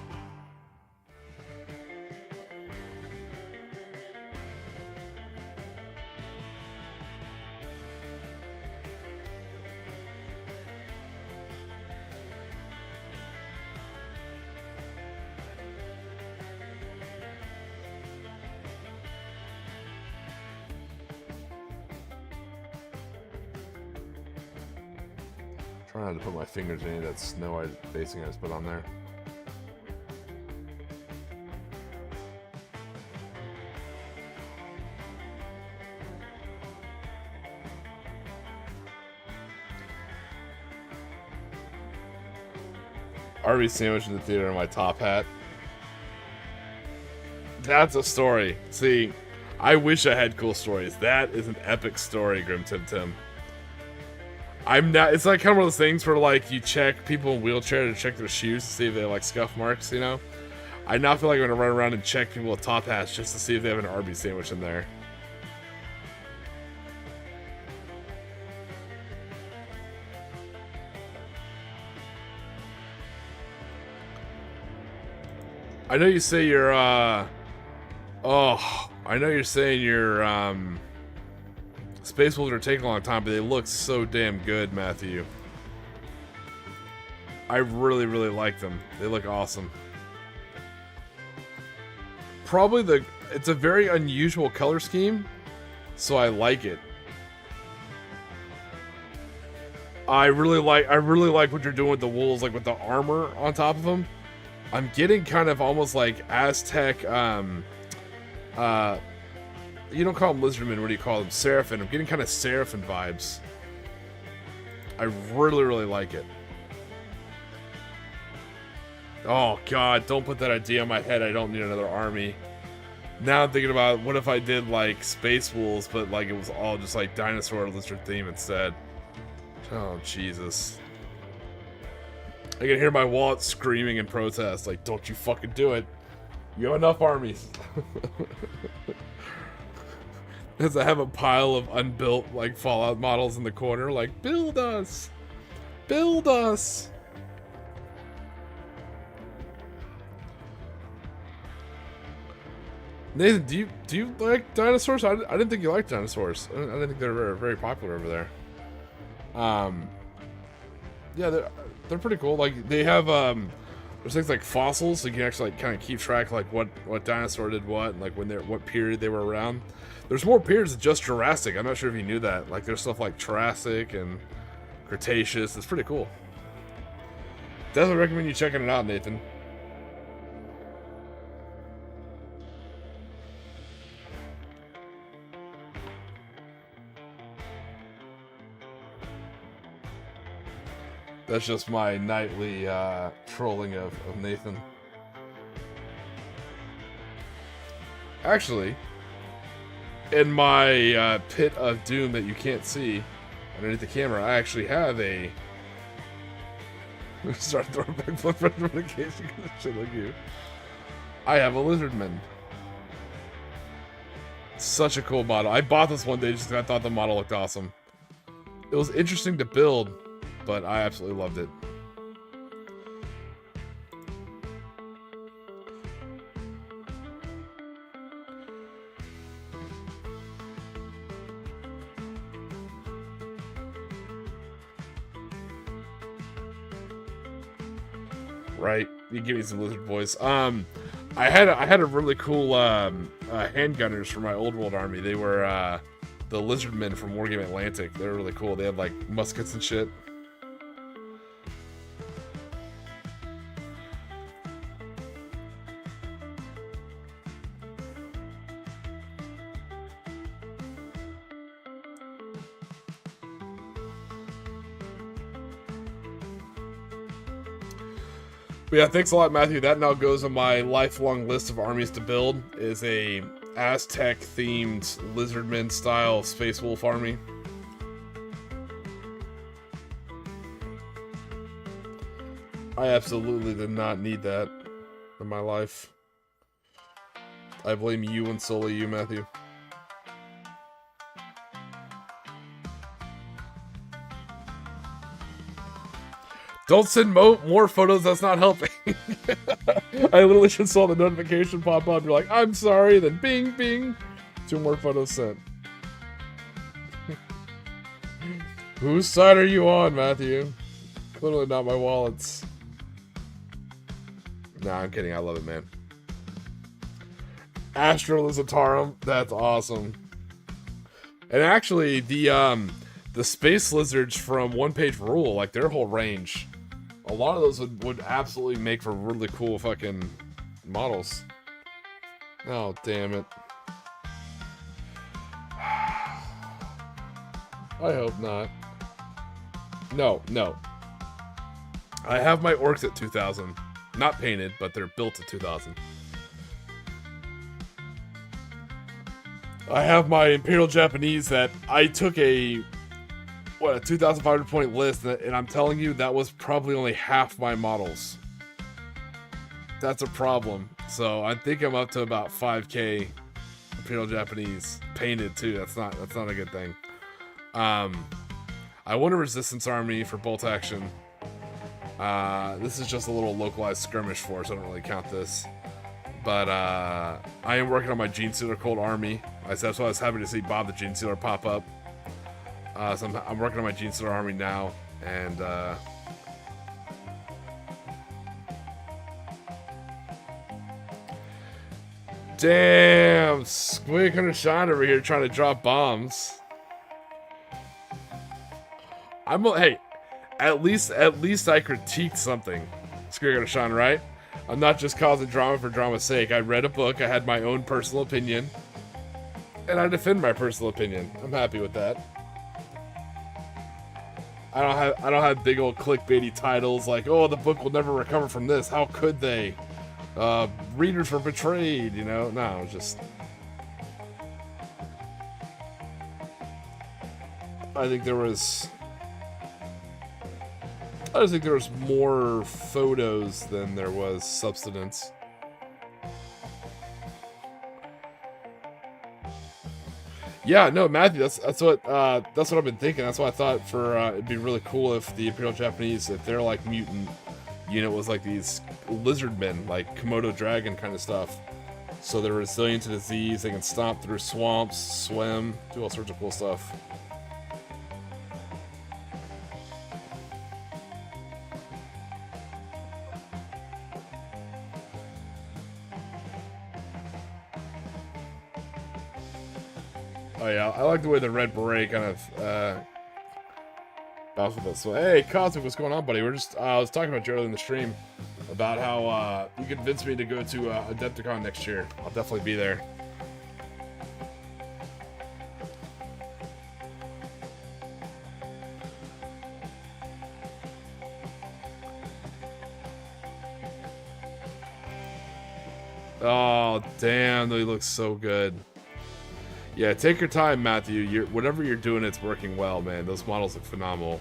Trying not to put my fingers in any of that snow basing I just put on there. Arby's sandwich in the theater in my top hat. That's a story. See, I wish I had cool stories. That is an epic story, Grim Tim Tim. I'm not. It's like kind of one of those things where like you check people in wheelchairs to check their shoes to see if they have like scuff marks. You know, I now feel like I'm gonna run around and check people with top hats just to see if they have an Arby's sandwich in there. I know you say you're. Oh, I know you're saying you're. Space Wolves are taking a long time, but they look so damn good, Matthew. I really, really like them. They look awesome. Probably it's a very unusual color scheme, so I like it. I really like what you're doing with the wolves, like with the armor on top of them. I'm getting kind of almost like Aztec, you don't call them lizardmen, what do you call them? Seraphim. I'm getting kind of Seraphim vibes. I really, really like it. Oh god, don't put that idea in my head. I don't need another army. Now I'm thinking about what if I did like Space Wolves, but like it was all just like dinosaur lizard theme instead. Oh Jesus. I can hear my wallet screaming in protest, like, don't you fucking do it. You have enough armies. As I have a pile of unbuilt, like, Fallout models in the corner, like, build us! Build us! Nathan, do you like dinosaurs? I didn't think you liked dinosaurs. I didn't think they're very, very popular over there. Yeah, they're pretty cool. Like, they have, there's things like fossils, so you can actually, like, kind of keep track of, like, what dinosaur did what, and, like, what period they were around. There's more periods than just Jurassic. I'm not sure if you knew that. Like, there's stuff like Triassic and Cretaceous. It's pretty cool. Definitely recommend you checking it out, Nathan. That's just my nightly trolling of Nathan. Actually, in my pit of doom that you can't see underneath the camera, I actually have a. Start throwing back blood pressure medication because of shit like you. I have a Lizardman. Such a cool model. I bought this one day just because I thought the model looked awesome. It was interesting to build, but I absolutely loved it. right? You give me some lizard voice. I had a really cool handgunners for my old world army. They were the lizard men from Wargame Atlantic. They were really cool. They had like muskets and shit. But yeah, thanks a lot, Matthew. That now goes on my lifelong list of armies to build. Is a Aztec-themed Lizardman style Space Wolf army. I absolutely did not need that in my life. I blame you and solely you, Matthew. Don't send more photos, that's not helping. I literally just saw the notification pop up. You're like, I'm sorry, then bing, bing. 2 more photos sent. Whose side are you on, Matthew? Clearly not my wallet's. Nah, I'm kidding. I love it, man. Astrolizatarum, that's awesome. And actually, the space lizards from One Page Rule, like their whole range, a lot of those would absolutely make for really cool fucking models. Oh, damn it. I hope not. No. I have my orcs at 2,000. Not painted, but they're built at 2,000. I have my Imperial Japanese that I took a 2,500 point list, and I'm telling you, that was probably only half my models. That's a problem. So I think I'm up to about 5K Imperial Japanese painted too. That's not a good thing. I want a resistance army for bolt action. This is just a little localized skirmish force. I don't really count this. But I am working on my Gene Stealer Cold Army. That's why I was happy to see Bob the Gene Stealer pop up. So I'm working on my Gene Stealer Army now, and damn, Squig Hunter Shine over here trying to drop bombs. Hey, at least I critiqued something, Squig Hunter Shine, right? I'm not just causing drama for drama's sake. I read a book, I had my own personal opinion, and I defend my personal opinion. I'm happy with that. I don't have big old clickbaity titles like, oh, the book will never recover from this. How could they? Readers were betrayed, you know? No, just... I just think there was more photos than there was substance. Yeah, no, Matthew, that's what I've been thinking. That's why I thought it'd be really cool if the Imperial Japanese, if their like mutant unit was like these lizard men, like Komodo dragon kind of stuff. So they're resilient to disease, they can stomp through swamps, swim, do all sorts of cool stuff. Oh yeah, I like the way the Red Beret kind of bounced with us. So, hey, Cosmic, what's going on, buddy? I was talking about you earlier in the stream about how you convinced me to go to Adepticon next year. I'll definitely be there. Oh, damn, he looks so good. Yeah, take your time, Matthew. Whatever you're doing, it's working well, man. Those models look phenomenal.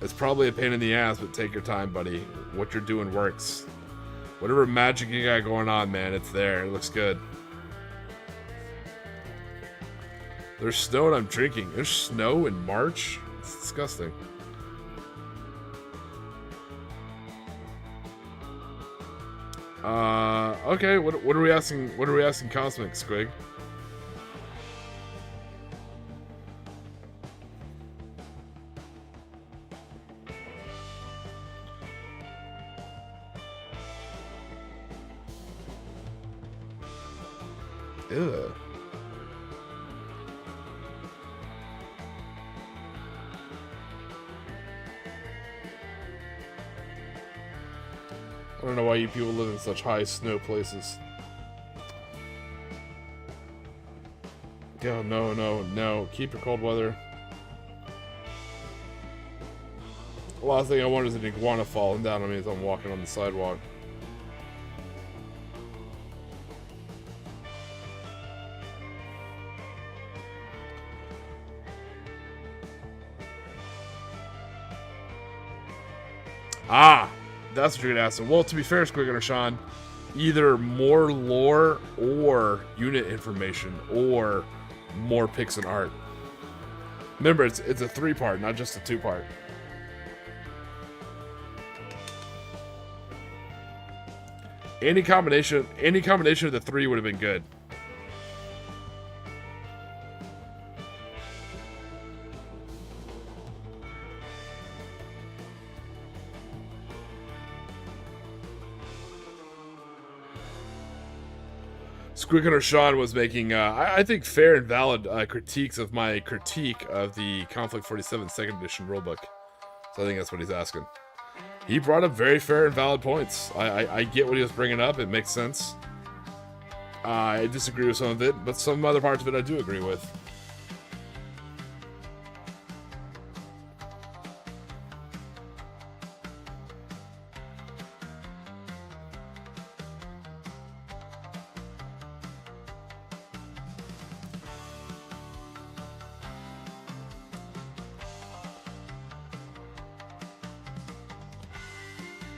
It's probably a pain in the ass, but take your time, buddy. What you're doing works. Whatever magic you got going on, man, it's there. It looks good. There's snow and I'm drinking. There's snow in March? It's disgusting. Okay, what are we asking Cosmic, Squig? Ew. I don't know why you people live in such high snow places. Yeah, no. Keep your cold weather. The last thing I want is an iguana falling down on me as I'm walking on the sidewalk. Ah! That's what you're gonna ask him. Well, to be fair, Squigger Sean, either more lore or unit information or more pics and art. Remember, it's a 3-part, not just a 2-part. Any combination of the 3 would have been good. Squigger Sean was making, I think, fair and valid critiques of my critique of the Konflikt 47 2nd Edition rulebook. So I think that's what he's asking. He brought up very fair and valid points. I get what he was bringing up. It makes sense. I disagree with some of it, but some other parts of it I do agree with.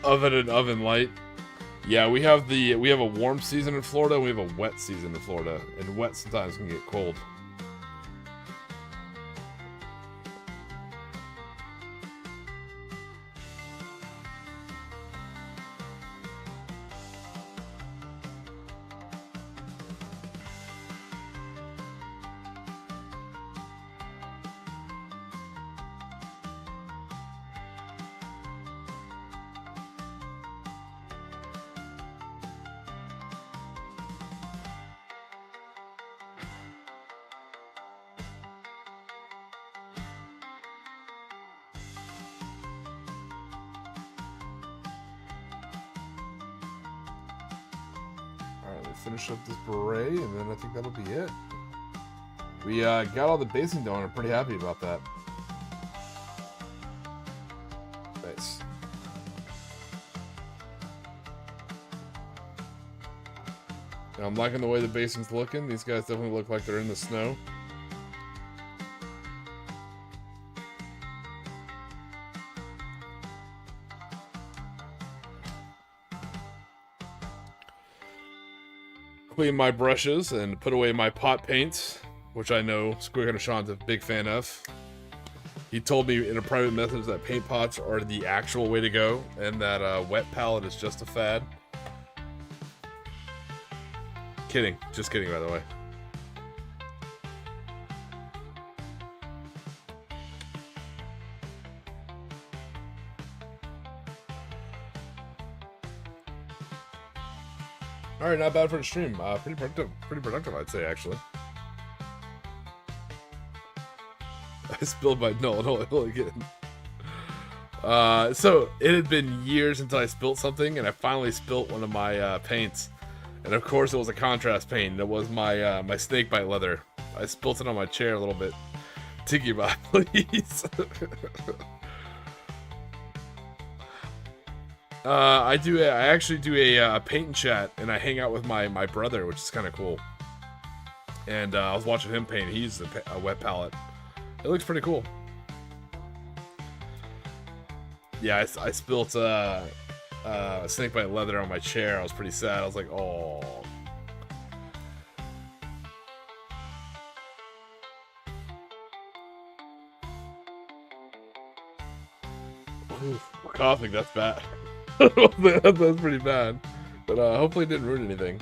Oven and oven light. Yeah, we have a warm season in Florida and we have a wet season in Florida. And wet sometimes can get cold. Finish up this beret, and then I think that'll be it. We got all the basing done. I'm pretty happy about that. Nice. Now, I'm liking the way the basing's looking. These guys definitely look like they're in the snow. Clean my brushes and put away my pot paints, which I know Squigger Sean's a big fan of. He told me in a private message that paint pots are the actual way to go, and that wet palette is just a fad. Kidding. Just kidding, by the way. Alright, not bad for the stream. Pretty productive, I'd say, actually. I spilled my oil again. So, it had been years until I spilt something, and I finally spilt one of my paints. And of course, it was a contrast paint, and it was my my snakebite leather. I spilt it on my chair a little bit. Tiki bot, please. I actually do a paint and chat, and I hang out with my brother, which is kind of cool. And I was watching him paint. He used a wet palette. It looks pretty cool. Yeah, I spilt snakebite leather on my chair. I was pretty sad. I was like, oh. Oof, coughing, that's bad. That's pretty bad. But hopefully it didn't ruin anything.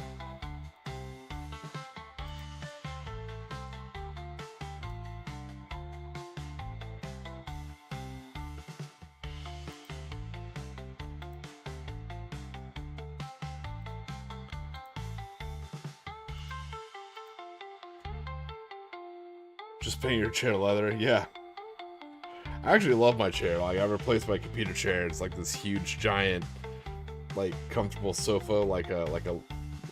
Just paint your chair leather. Yeah. I actually love my chair. Like, I replaced my computer chair. It's like this huge, giant, like, comfortable sofa, like a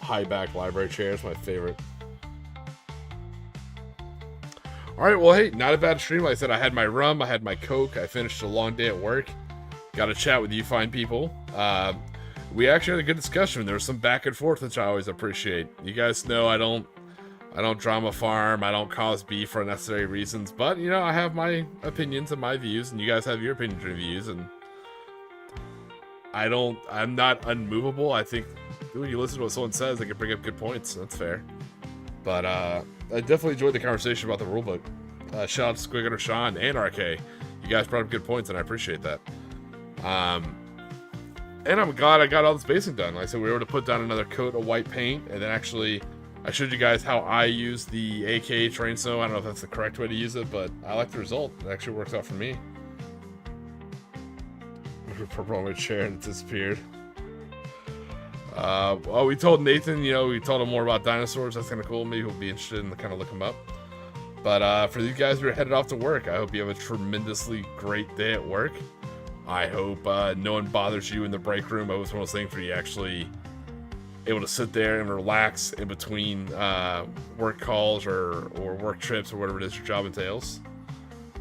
high back library chair. It's my favorite. All right, well, hey, not a bad stream. Like I said, I had my rum, I had my Coke, I finished a long day at work. Got to chat with you fine people. We actually had a good discussion. There was some back and forth, which I always appreciate. You guys know I don't drama farm. I don't cause beef for unnecessary reasons. But, you know, I have my opinions and my views, and you guys have your opinions and views, and I'm not unmovable. I think when you listen to what someone says, they can bring up good points. That's fair. But I definitely enjoyed the conversation about the rulebook. Shout out to Squigger, Sean, and RK. You guys brought up good points, and I appreciate that. And I'm glad I got all this basing done. Like I said, we were able to put down another coat of white paint, and then actually, I showed you guys how I use the AKA terrain snow. I don't know if that's the correct way to use it, but I like the result. It actually works out for me. Purple on my chair and it disappeared. Well, we told Nathan, you know, we told him more about dinosaurs. That's kind of cool. Maybe he'll be interested in kind of look them up. But for you guys who are headed off to work, I hope you have a tremendously great day at work. I hope no one bothers you in the break room. I was one of those things where you actually able to sit there and relax in between work calls or work trips or whatever it is your job entails.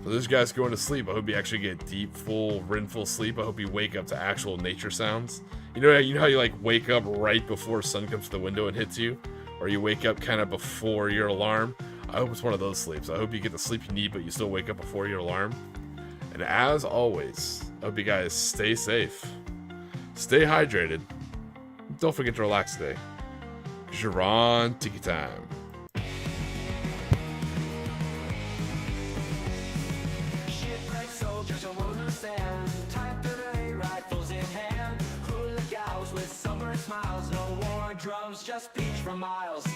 For those guys going to sleep, I hope you actually get deep, full, REM-full sleep. I hope you wake up to actual nature sounds. You know how you like wake up right before sun comes to the window and hits you? Or you wake up kind of before your alarm? I hope it's one of those sleeps. I hope you get the sleep you need, but you still wake up before your alarm. And as always, I hope you guys stay safe, stay hydrated, don't forget to relax today, because you're on Tiki time. Shipwrecked soldiers on wooden sand, type today, rifles in hand, hula gals with summer smiles, no war drums, just beach for miles.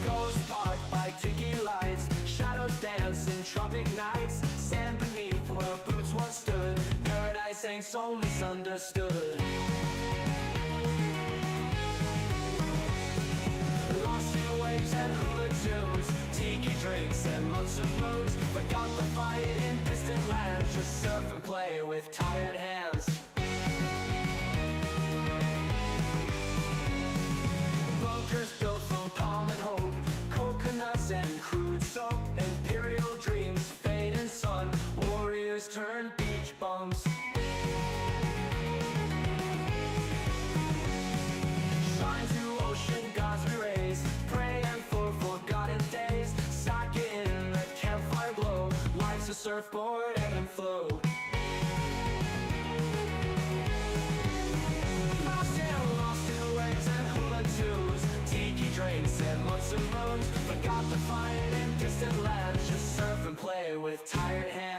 Ghost park by Tiki lights, shadows dance in tropic nights, sand beneath where boots once stood, paradise ain't so misunderstood. Lost in waves and hula tunes, tiki drinks and months of moons, forgot the fight in distant lands, just surf and play with tired hands. Bunkers built from palm and hope, coconuts and crude soap, imperial dreams fade in sun, warriors turn beach bums. Shine to ocean gods we raise, praying for forgotten days, sake in the campfire glow, life's a surfboard ebb and flow. Lost in waves and hula tunes, tiki drinks and months of moons, forgot the fight in distant lands, just surf and play with tired hands.